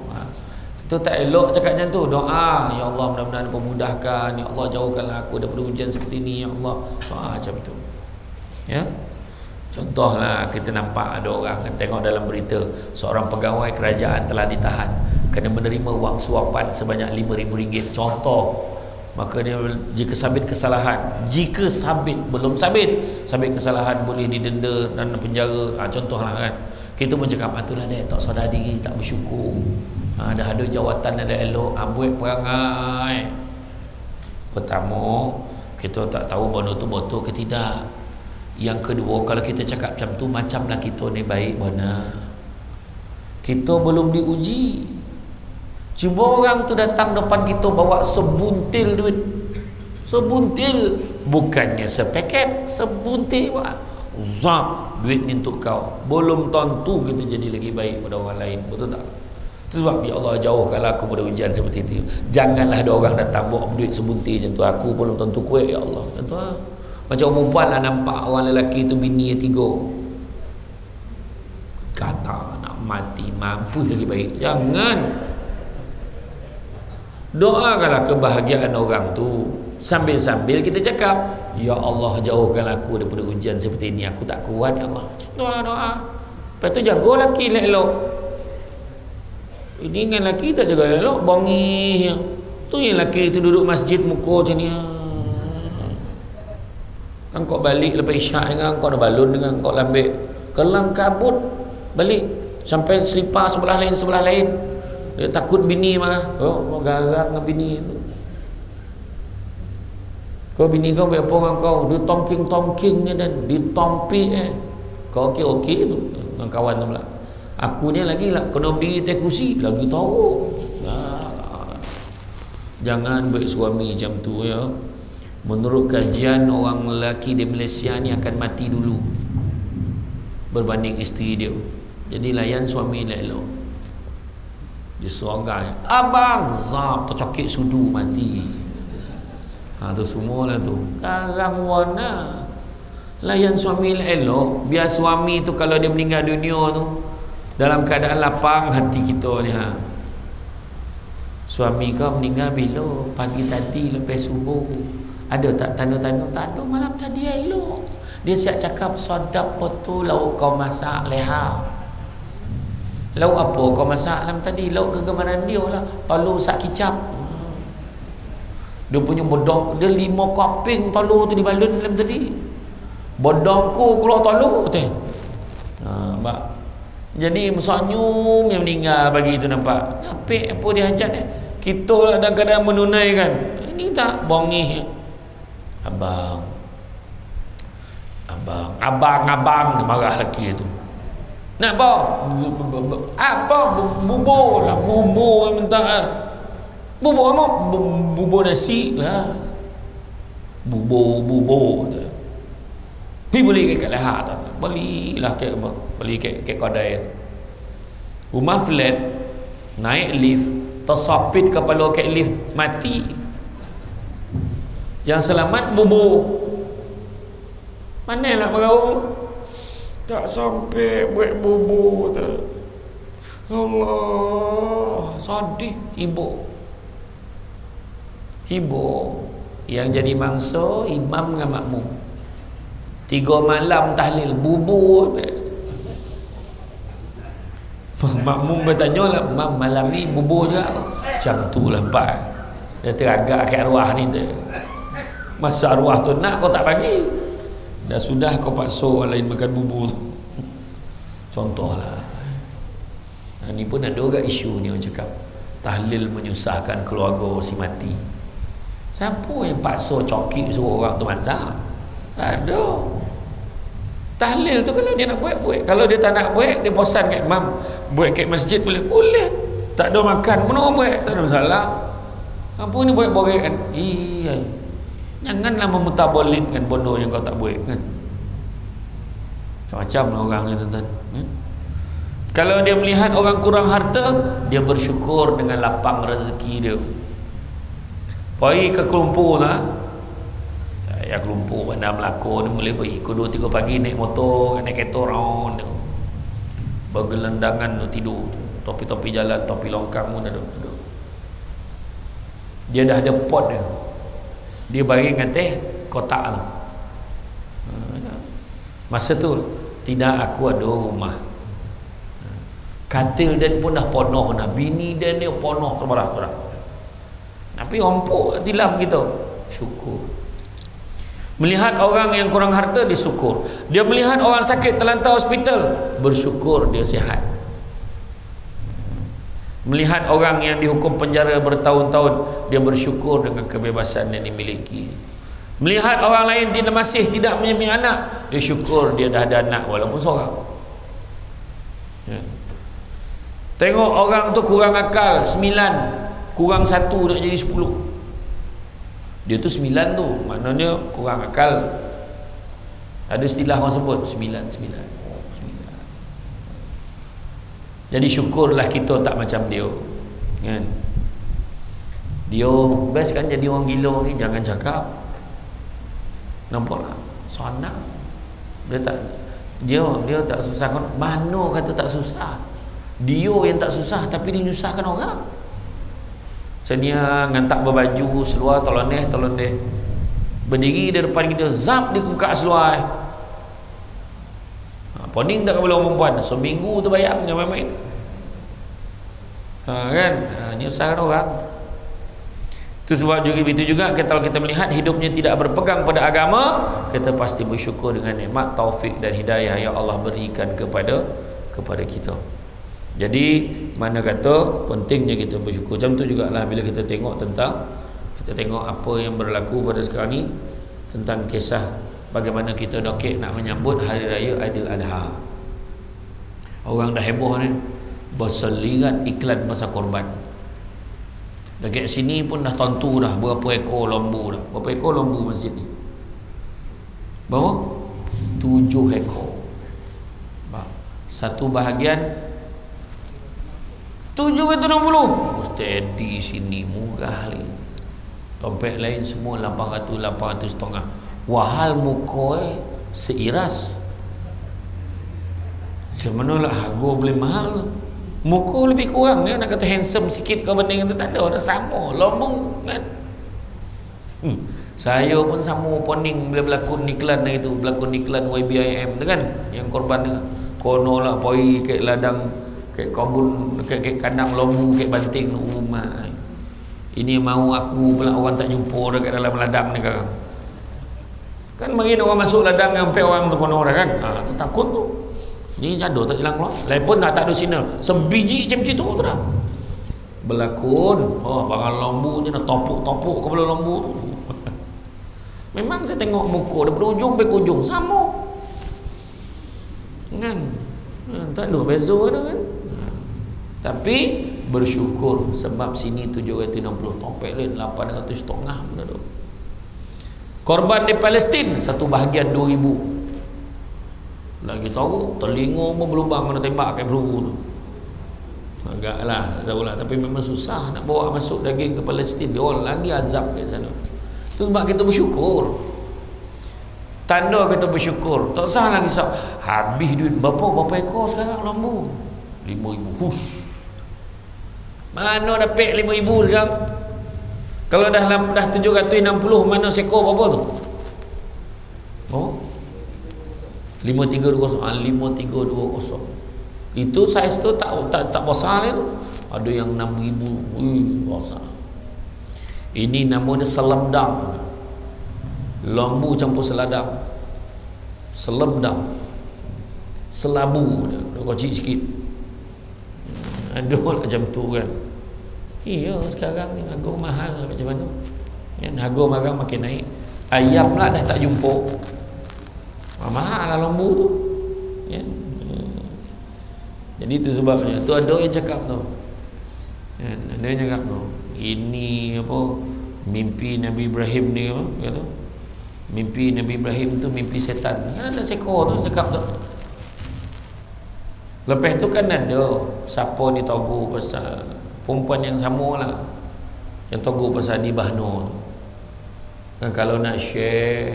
Speaker 1: Itu tak elok cakap macam tu. Doa, ya Allah mudah-mudahan memudahkan, ya Allah jauhkanlah aku daripada ujian seperti ini, ya Allah. Doa macam tu. Ya. Contohlah kita nampak ada orang tengok dalam berita seorang pegawai kerajaan telah ditahan kerana menerima wang suapan sebanyak RM5,000. Contoh. Maka dia jika sabit kesalahan, belum sabit kesalahan boleh didenda dan penjara. Contohlah kan. Kita pun cakap itulah dia tak sadar diri, tak bersyukur. Dah ada jawatan ada elok, buat perangai. Pertama, kita tak tahu benda tu betul ke tidak. Yang kedua, kalau kita cakap macam tu macamlah kita ni baik mana. Kita belum diuji. Cuba orang tu datang depan kita bawa sebuntil duit. Sebuntil, bukannya sepaket, sebuntil buat. Zap, duit ni untuk kau. Belum tentu kita jadi lagi baik pada orang lain, betul tak? Itu sebab ya Allah jauhkanlah aku pada ujian seperti itu. Janganlah ada orang datang bawa duit sebuntil macam tu. Aku belum tentu kuat, ya Allah. Macam tu lah. Macam perempuan lah nampak orang lelaki tu bini yang 3. Kata nak mati mampu lagi baik. Jangan. Doakanlah kebahagiaan orang tu sambil-sambil kita cakap, ya Allah jauhkan aku daripada ujian seperti ini, aku tak kuat, ya Allah. Doa. Lepas tu jaga laki elok. Ini dengan laki tak jaga elok, bongi. Tu yang laki tu duduk masjid muka macam ni. Kau balik lepas isyak dengan kau dah balun dengan kau lambik. Kelang kabut balik sampai selipar sebelah lain. Dia takut bini marah. Oh, garang dengan bini tu. Kau bini kau berapa dengan kau? Dia tongking dan ditompik Kau okey tu dengan kawan tu pula. Aku ni lagi lah kena berdiri atas kursi lagi tahu. Jangan buat suami macam tu ya. Menurut kajian orang lelaki di Malaysia ni akan mati dulu berbanding isteri dia. Jadi layan suami elok. Dia seranggai, abang zap tercokik sudu mati. Tu semua lah tu. Karang warna. Layan suami elok. Biar suami tu kalau dia meninggal dunia tu dalam keadaan lapang hati kita ni. Suami kau meninggal bila? Pagi tadi lepas subuh. Ada tak tanda-tanda? Tak ada, malam tadi elok. Dia siap cakap sedap betul lauk kau masak leha. Lauk apa kau masak malam tadi? Lauk kegemaran dia lah, telur sak kicap. Dia punya bodong, dia 5 kaping telur tu dibalun malam tadi. Bodongku keluar telur tu. Jadi senyum yang meninggal bagi tu nampak. Apik apa dia hajat ni? Kita lah dalam keadaan menunaikan. Ini tak bongi. Abang dia marah lelaki tu. Nak apa? Bubur lah. Bubur yang minta. Bubur apa? Bubur nasi lah. Bubur tu. Pergi boleh kat lehat tu. belilah kek apa? Beli kek kedai. Rumah flat, naik lift, tersapit kepala kek lift, mati. Yang selamat bubur. Manalah bergaul? Tak sampai buat bubur tu. Allah, sedih ibu. Yang jadi mangsa imam dengan makmum. 3 malam tahlil bubur. Makmum bertanya lah, malam ni bubur juga. Macam tu lah Pak. Dia teragak ke arwah ni tu. Masa arwah tu nak kau tak bagi. Dah sudah kau paksa orang lain makan bubur tu. Contohlah. Ni pun ada juga isu ni orang cakap. Tahlil menyusahkan keluarga si mati. Siapa yang paksa cokik suruh orang tu mazhab? Tak ada. Tahlil tu kalau dia nak buat. Kalau dia tak nak buat, dia bosan kat imam. Buat kat masjid boleh. Tak ada makan pun orang buat, tak ada masalah. Apa ni buat-buat kan? Iya. Janganlah memutabolitkan bodoh yang kau tak buat kan. Macam orang ni tuan-tuan. Kalau dia melihat orang kurang harta, dia bersyukur dengan lapang rezeki dia. Pergi ke Kelumpur lah. Ya Kelumpur Bandar Melaka ni boleh pergi ke 2-3 pagi naik motor, naik kereta round. Bergelandangan tidur. Topi-topi jalan, topi longkang pun ada. Dia dah ada pot dia. Dia bagi dengan teh kotak tu. Masa tu tidak aku ada rumah. Katil dia pun dah penuh dah. Bini dia ni penuh terbelah tu dah. Tapi ompuk tilam gitu. Syukur. Melihat orang yang kurang harta, dia syukur. Dia melihat orang sakit terlantar hospital, bersyukur dia sihat. Melihat orang yang dihukum penjara bertahun-tahun, dia bersyukur dengan kebebasan yang dimiliki. Melihat orang lain masih tidak punya anak, dia syukur dia dah ada anak walaupun seorang. Tengok orang tu kurang akal, 9 kurang 1 nak jadi 10. Dia tu 9 tu, maknanya kurang akal. Ada istilah orang sebut 9. Jadi syukurlah kita tak macam dia kan. Dia best kan jadi orang gila ni, jangan cakap. Nampak tak? Sana dia tak susah kan. Mana kata tak susah? Dia yang tak susah tapi dia nyusahkan orang. Senia ngantak berbaju seluar tolong deh. Berdiri di depan kita, zap dia buka seluar. Poning tak boleh orang perempuan. Seminggu tu bayang jangan main-main. Kan? Nyusahkan orang. Itu sebab juga begitu juga kalau kita melihat hidupnya tidak berpegang pada agama, kita pasti bersyukur dengan nikmat taufik dan hidayah yang Allah berikan kepada kita. Jadi mana kata pentingnya kita bersyukur. Macam tu jugalah bila kita tengok apa yang berlaku pada sekarang ni tentang kisah bagaimana kita dokek nak menyambut hari raya Aidiladha. Orang dah heboh ni, berselirat iklan pasal korban. Dekat sini pun dah tentu dah berapa ekor lembu dah. Berapa ekor lembu masjid ni? Berapa? 7 ekor. Satu bahagian 760. Steady sini murah lagi. Dompet lain semua 800 setengah. Wahal muka seiras. Macam mana lah harga boleh mahal? Muka lebih kurang ya, nak kata handsome sikit kau banding tu tak ada, dah sama lembu kan. Saya pun sama poning bila berlakon iklan itu, berlakon iklan YBIM tu kan, yang korban tu kono lah poi ke ladang ke kebun ke kandang lembu ke banting rumah. Ini mau aku pula orang tak jumpa dekat dalam ladang ni kan mari orang masuk ladang sampai orang tu kono kan. Tu takut tu. Ni jatuh tak hilang keluar. Lain pun tak ada sinyal. Sebiji macam tu dah. Berlakon. Barang lembu je nak topuk-topuk kepala lembu tu. Memang saya tengok muka daripada ujung sampai ke ujung sama. Kan? Tak ada beza dah kan. Tapi bersyukur sebab sini 760, topek lain 800 setengah pun ada. Korban di Palestin satu bahagian 2000. Lagi tahu telinga pun berlubang mana tembak kat peluru tu. Agaklah tahulah, tapi memang susah nak bawa masuk daging ke Palestin. Dia orang lagi azab kat sana. Itu sebab kita bersyukur. Tanda kita bersyukur. Tak usah lagi habis duit berapa ekor sekarang lembu? 5,000. Hus. Mana dapat 5,000 sekarang? Kalau dah 760, mana seekor berapa tu? Oh, 5320. 5320. Itu saiz tu tak besar tu. Ada yang 6,000. Besar. Ini nama dia selemdang. Lembu campur seladang. Selemdang. Selabu dia kecil sikit. Aduh macam tu kan. Iya, sekarang ni harga mahal macam mana? Kan harga barang makin naik. Ayam lah dah tak jumpa. Mahal lah lembu tu. Ya. Jadi itu sebabnya. Tu ada yang cakap tu. Ya, ada yang cakap tu. Ini apa? Mimpi Nabi Ibrahim ni apa? Kata. Mimpi Nabi Ibrahim tu mimpi setan. Kan ada seekor tu cakap tu. Lepas tu kan ada siapa ni tahu pasal perempuan yang sama lah, yang tahu pasal di Bahno tu. Kan kalau nak share,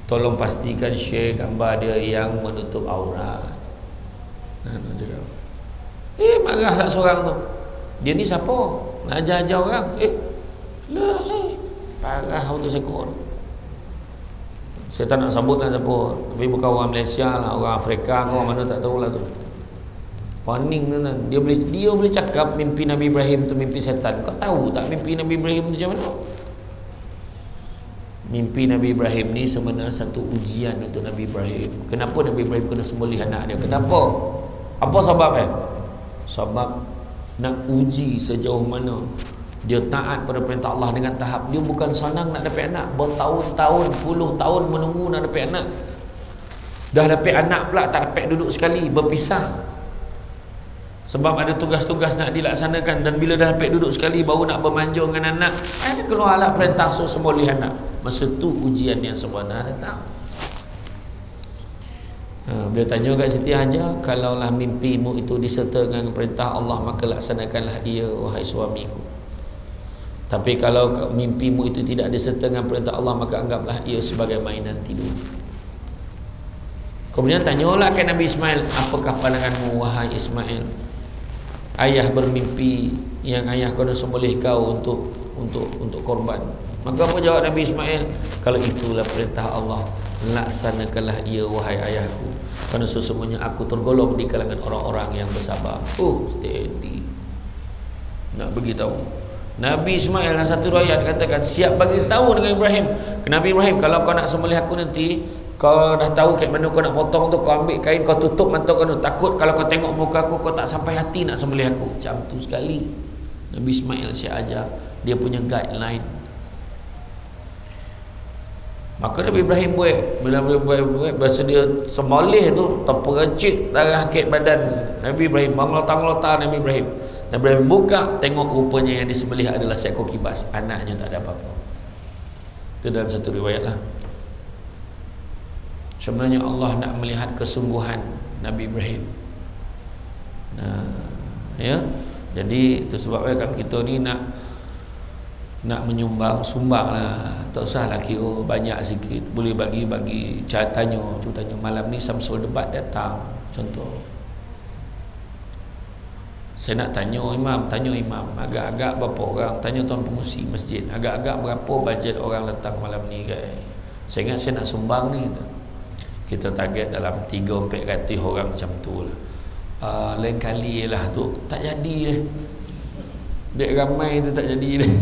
Speaker 1: tolong pastikan share gambar dia yang menutup aurat. Marahlah seorang tu. Dia ni siapa? Nak ajar-ajar orang. Parah untuk seekor. Saya tak nak sebut nak siapa, tapi bukan orang Malaysia lah, orang Afrika, orang mana tak tahulah tu. Warning tu kan. Dia boleh cakap mimpi Nabi Ibrahim tu mimpi setan. Kau tahu tak mimpi Nabi Ibrahim tu macam mana? Mimpi Nabi Ibrahim ni sebenarnya satu ujian untuk Nabi Ibrahim. Kenapa Nabi Ibrahim kena sembelih anak dia? Kenapa? Apa sebab Sebab nak uji sejauh mana dia taat pada perintah Allah dengan tahap dia bukan senang nak dapat anak. Bertahun-tahun, puluh tahun menunggu nak dapat anak. Dah dapat anak pula tak dapat duduk sekali, berpisah. Sebab ada tugas-tugas nak dilaksanakan, dan bila dah dapat duduk sekali baru nak bermanja dengan anak, keluarlah perintah suruh sembelih anak. Masa tu ujian yang sebenar datang. Beliau tanya kat Siti Hajar, kalaulah mimpimu itu disertai dengan perintah Allah, maka laksanakanlah dia, wahai suamiku. Tapi kalau mimpimu itu tidak disertai dengan perintah Allah, maka anggaplah ia sebagai mainan tidur. Kemudian tanyalah ke Nabi Ismail, apakah pandanganmu wahai Ismail? Ayah bermimpi yang ayah kena sembelih kau untuk korban. Maka apa jawab Nabi Ismail? Kalau itulah perintah Allah, laksanakanlah ia wahai ayahku, kerana sesungguhnya aku tergolong di kalangan orang-orang yang bersabar. Steady. Nak beritahu Nabi Ismail dalam satu riwayat katakan siap bagi tahu dengan Ibrahim. Nabi Ibrahim, kalau kau nak sembelih aku nanti, kau dah tahu kat mana kau nak potong tu, kau ambil kain, kau tutup mata kau tu. Takut kalau kau tengok muka aku, kau tak sampai hati nak sembelih aku. Macam tu sekali Nabi Ismail siap ajar. Dia punya guideline. Maka Nabi Ibrahim buat. Bila buat bahasa dia sembelih tu, terpercik darah kat badan Nabi Ibrahim. Mengelota-ngelota Nabi Ibrahim. Nabi Ibrahim buka, tengok rupanya yang disembelih adalah seekor kibas. Anaknya tak ada apa-apa. Itu dalam satu riwayat lah. Sebenarnya Allah nak melihat kesungguhan Nabi Ibrahim. Ya. Jadi itu sebabnya kan kita ni nak menyumbang, sumbang lah. Tak usah lah kira banyak sikit. Boleh bagi tanya malam ni Samsul Debat datang contoh. Saya nak tanya imam, agak-agak berapa orang, tanya tuan pengurusi masjid, agak-agak berapa bajet orang datang malam ni guys. Saya ingat saya nak sumbang ni. Kita target dalam 3-400 orang macam tu lah. Lain kali lah tu tak jadi dah. Dek ramai tu tak jadi dah.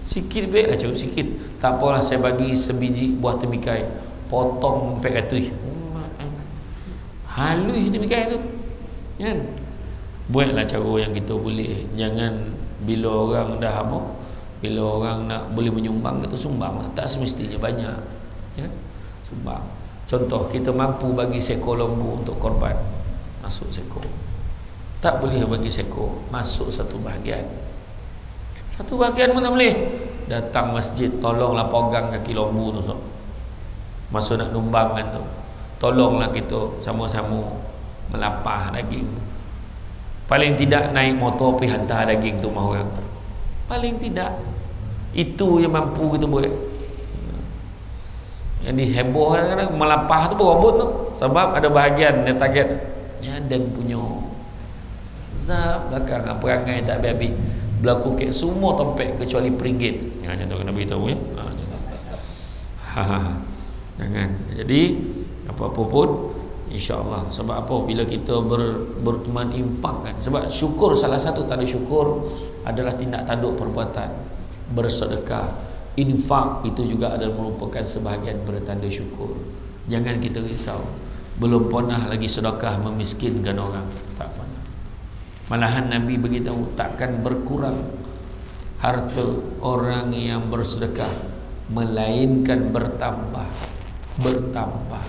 Speaker 1: Sikit baik lah, cukup sikit. Tak apalah, saya bagi sebiji buah temikai, potong 400. Halus temikai tu kan. Buatlah cara yang kita boleh. Jangan bila orang dah apa, bila orang nak boleh menyumbang, kita sumbang lah. Tak semestinya banyak ya? Sumbang. Contoh, kita mampu bagi seekor lembu untuk korban, masuk seekor. Tak boleh bagi seekor, masuk satu bahagian. Satu bahagian pun tak boleh. Datang masjid, tolonglah pegang kaki lembu tu so. Masa nak numbangkan tu, tolonglah kita sama-sama melapah daging. Paling tidak naik motor pergi hantar daging tu rumah orang. Paling tidak itu yang mampu kita buat. Yang heboh kadang-kadang melapah tu berobot tu, sebab ada bahagian dia target ya dan punya zap belakang perangai tak habis-habis berlaku kek semua tompek kecuali peringgit. Ya macam tu kena beritahu ya. Jangan. Jadi apa-apa pun insya-Allah. Sebab apa? Bila kita beriman infak kan. Sebab syukur, salah satu tanda syukur adalah tindak tanduk perbuatan. Bersedekah, infak itu juga adalah merupakan sebahagian bertanda syukur. Jangan kita risau. Belum pernah lagi sedekah memiskinkan orang. Tak pernah. Malahan Nabi beritahu takkan berkurang harta orang yang bersedekah, melainkan bertambah, bertambah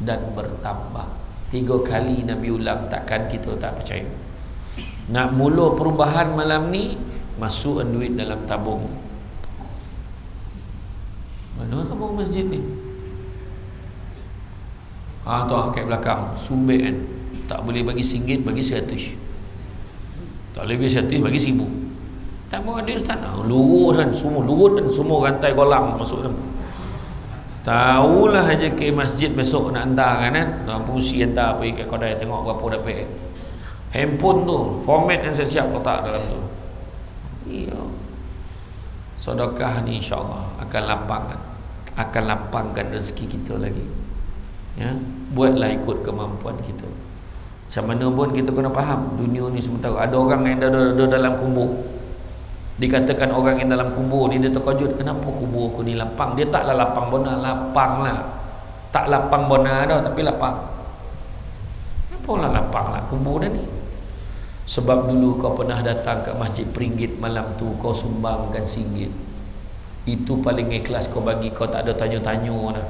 Speaker 1: dan bertambah. 3 kali Nabi ulang, takkan kita tak percaya. Nak mula perubahan malam ni, masuk duit dalam tabung. Mana tabung masjid ni? Tu kat belakang sumbek kan, tak boleh bagi RM1, bagi 100. Tak boleh bagi 100, bagi 1000. Tak mau ada ustaz. Lurut kan semua, lurut dan semua rantai kolam masuk dalam. Tahulah aja ke masjid besok nak hantar kan, fungsi hantar pergi ke kedai tengok berapa dapat. Handphone tu format yang saya siap letak dalam tu. Iya. Sedekah ni insya-Allah akan lapangkan rezeki kita lagi. Ya, buatlah ikut kemampuan kita. Macam mana pun kita kena faham, dunia ni sementara. Ada orang yang ada dalam kubur. Dikatakan orang yang dalam kubur ni dia terkejut, kenapa kubur aku ni lapang? Dia taklah lapang benar, lapang lah. Tak lapang benar dah, tapi lapang. Kenapa lah lapang lah kubur dia ni? Sebab dulu kau pernah datang ke masjid peringgit, malam tu kau sumbangkan RM1. Itu paling ikhlas kau bagi, kau tak ada tanya-tanya dah.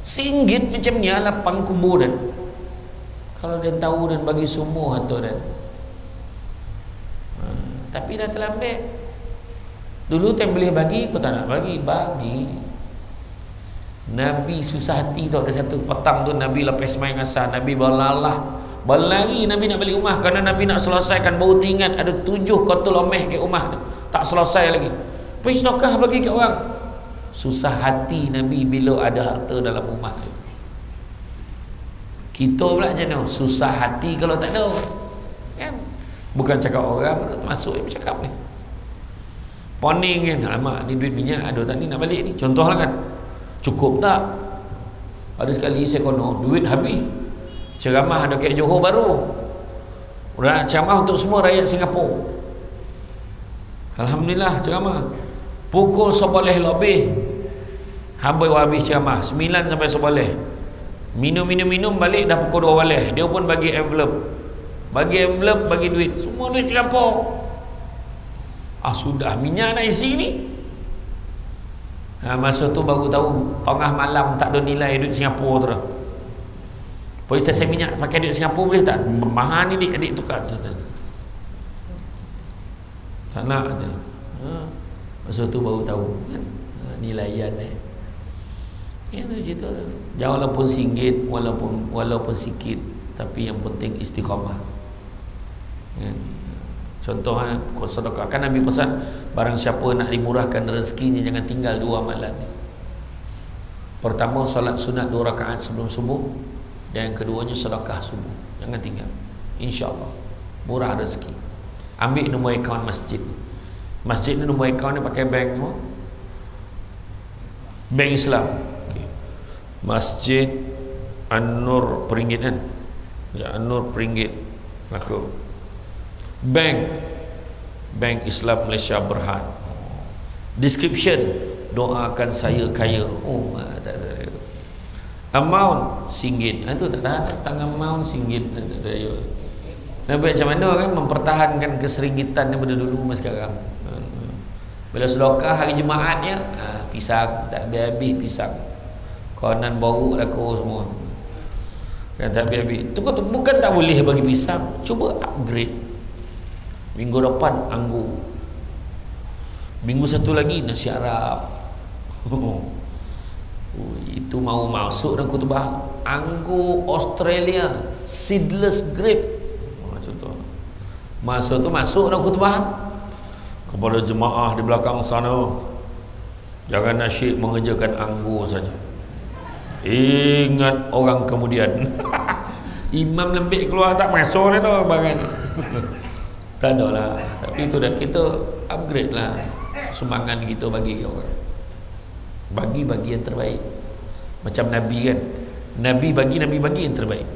Speaker 1: RM1 macam ni lapang kubur dan. Kalau dia tahu dan bagi semua harta dan. Tapi dah terlambat. Dulu time boleh bagi, kau tak nak bagi. Nabi susah hati tau. Ada satu petang tu Nabi lepas main asar, Nabi berlari Nabi nak balik rumah, kerana Nabi nak selesaikan. Baru ingat ada 7 kotul omeh ke rumah, tak selesai lagi. Pergi sedekah bagi ke orang. Susah hati Nabi bila ada harta dalam rumah tu. Kita pula macam mana? Susah hati kalau tak ada kan? Bukan cakap orang, termasuk yang bercakap ni. Poning kan, alamak ni duit minyak ada tak ni nak balik ni, contohlah kan, cukup tak? Ada sekali saya kono duit habis, ceramah ada kat Johor baru, ceramah untuk semua rakyat Singapura. Alhamdulillah ceramah pukul 11 lebih habis ceramah, 9 sampai 11. Minum balik dah pukul 12. Dia pun bagi envelope, bagi duit, semua duit Singapura. Sudah minyak nak isi ni. Masa tu baru tahu tengah malam tak ada nilai duit Singapura tu dah. Polis stesen minyak pakai duit Singapura boleh tak? Mahal ni adik tukar. Tak nak tu. Masa tu baru tahu kan nilaian ni. Itu cerita tu. Jangan walaupun RM1, walaupun sikit, tapi yang penting istiqamah. Kan? Contohnya sedekah, kan Nabi pesan barang siapa nak dimurahkan rezekinya jangan tinggal 2 amalan ni. Pertama solat sunat 2 rakaat sebelum subuh, dan yang keduanya sedekah subuh. Jangan tinggal, insya-Allah murah rezeki. Ambil nombor akaun masjid. Masjid ni nombor akaun ni pakai bank ni, bank Islam. Okay. Masjid An-Nur Peringgit kan, ya, An-Nur Peringgit laku. Bank Islam Malaysia Berhad. Description, doakan saya kaya. Tak ada. Amount RM1. Itu tak ada datang amount RM1. Tak ada. Nampak macam mana kan mempertahankan keseringitan daripada dulu sampai sekarang. Bila sedekah hari Jumaatnya, pisang tak habis pisang. Konan baru laku semua. Kan tak habis. Itu bukan tak boleh bagi pisang, cuba upgrade. Minggu depan anggur, minggu satu lagi nasi Arab. Itu mau masuk dalam khutbah anggur Australia seedless grape. Contoh masa tu masuk dalam khutbah kepada jemaah di belakang sana, jangan nasyid mengerjakan anggur saja, ingat orang kemudian. Imam lembik keluar tak masuk dah tu barang ni. Tak ada lah, tapi itu dah kita upgrade lah sumbangan kita bagi orang, bagi yang terbaik. Macam Nabi kan, Nabi bagi yang terbaik.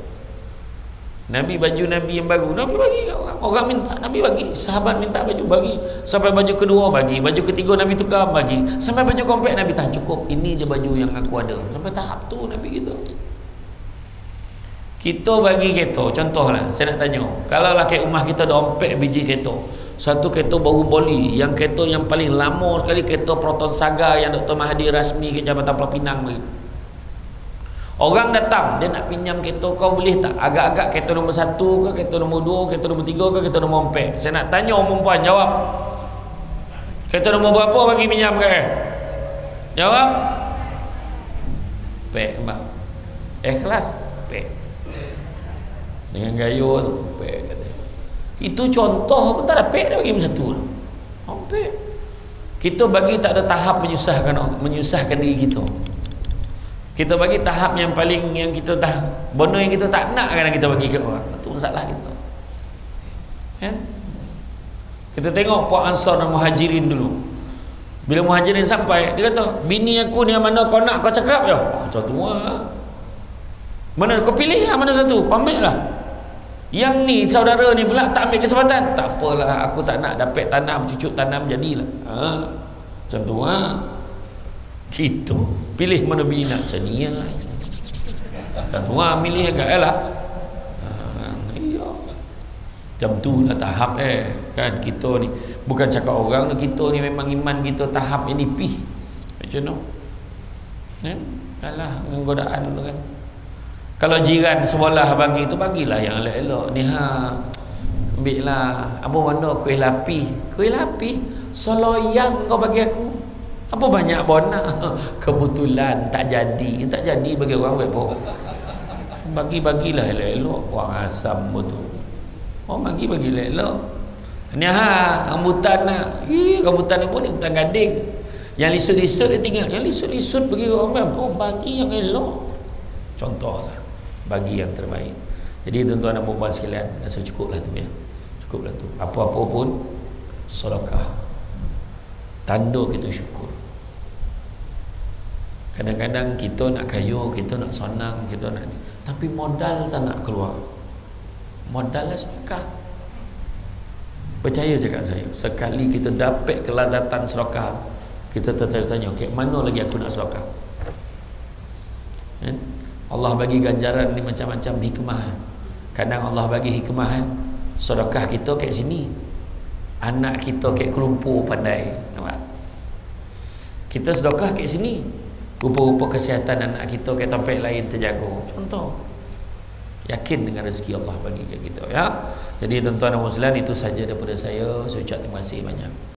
Speaker 1: Nabi baju Nabi yang baru, Nabi bagi orang minta, Nabi bagi. Sahabat minta baju, bagi. Sampai baju kedua bagi, baju ketiga Nabi tukar bagi, sampai baju komplet Nabi tak cukup, ini je baju yang aku ada. Sampai tahap tu Nabi gitu. Kita bagi keto, contohlah saya nak tanya, kalau laki rumah kita ada 4 biji keto, satu keto baru boli, yang keto yang paling lama sekali keto Proton Saga yang Dr. Mahathir rasmi ke Jabatan Pulau Pinang begitu. Orang datang, dia nak pinjam keto, kau boleh tak? Agak-agak keto nombor 1 ke, keto nombor 2, keto nombor 3 ke, keto nombor 4? Saya nak tanya orang perempuan, jawab. Keto nombor berapa bagi pinjam ke? Jawab. Pek, mbak. Ikhlas? Pek. Dengan gaya tu, pek kata. Itu contoh, pun tak ada pek dia bagi nombor 1. Pek. Kita bagi tak ada tahap menyusahkan diri kita. Kita bagi tahap yang paling, yang kita dah benda yang kita tak nak, kadang kita bagi ke orang. Itu masalah kita kan? Kita tengok Puak Ansar dan Muhajirin dulu. Bila Muhajirin sampai, dia kata, bini aku ni yang mana kau nak, kau cakap je. Macam tu lah, mana kau pilih lah mana satu, kau ambil lah. Yang ni saudara ni pula tak ambil kesempatan, tak apalah, aku tak nak dapat tanam, cucuk tanam jadilah. Macam tu lah. Kita pilih mana bini nak, macam ni lah. Dan orang milih agak lah. Iya. Macam tu lah tahap kan. Kita ni bukan cakap orang, kita ni memang iman kita tahap yang dipih. Macam tu kan? Alah, dengan godaan tu kan. Kalau jiran sebelah bagi tu, bagilah yang elok-elok ni. Ambil lah, apa mana kuih lapis. Kuih lapis seloyang kau bagi aku, apa banyak bona. Kebetulan tak jadi bagi orang baik. Bagi-bagilah elok-elok. Orang asam betul. Bagi elok-elok. Ni rambutan nak. Rambutan ni pun ni rambutan gading. Yang lisut-lisut dia tinggal. Yang lisut-lisut bagi orang baik. Bagi yang elok. Contohlah, bagi yang terbaik. Jadi tuan-tuan dan puan sekalian, rasa cukuplah tu ya. Cukuplah tu. Apa-apa pun sedekah. Tanda kita syukur. Kadang-kadang kita nak kayu, kita nak senang, kita nak ni, tapi modal tak nak keluar. Modal lah sedekah. Percaya cakap saya, sekali kita dapat kelazatan sedekah, kita tertanya-tanya, okay, mana lagi aku nak sedekah? Allah bagi ganjaran ni macam-macam hikmah. Kadang Allah bagi hikmah, sedekah kita kat sini, anak kita kat kelumpur pandai. Nampak? Kita sedekah kat sini, rupa-rupa kesihatan anak kita kat tempat lain terjaga. Contoh, yakin dengan rezeki Allah bagi kat kita ya. Jadi tuan-tuan dan puan sekalian, itu saja daripada saya. Saya ucap terima kasih banyak.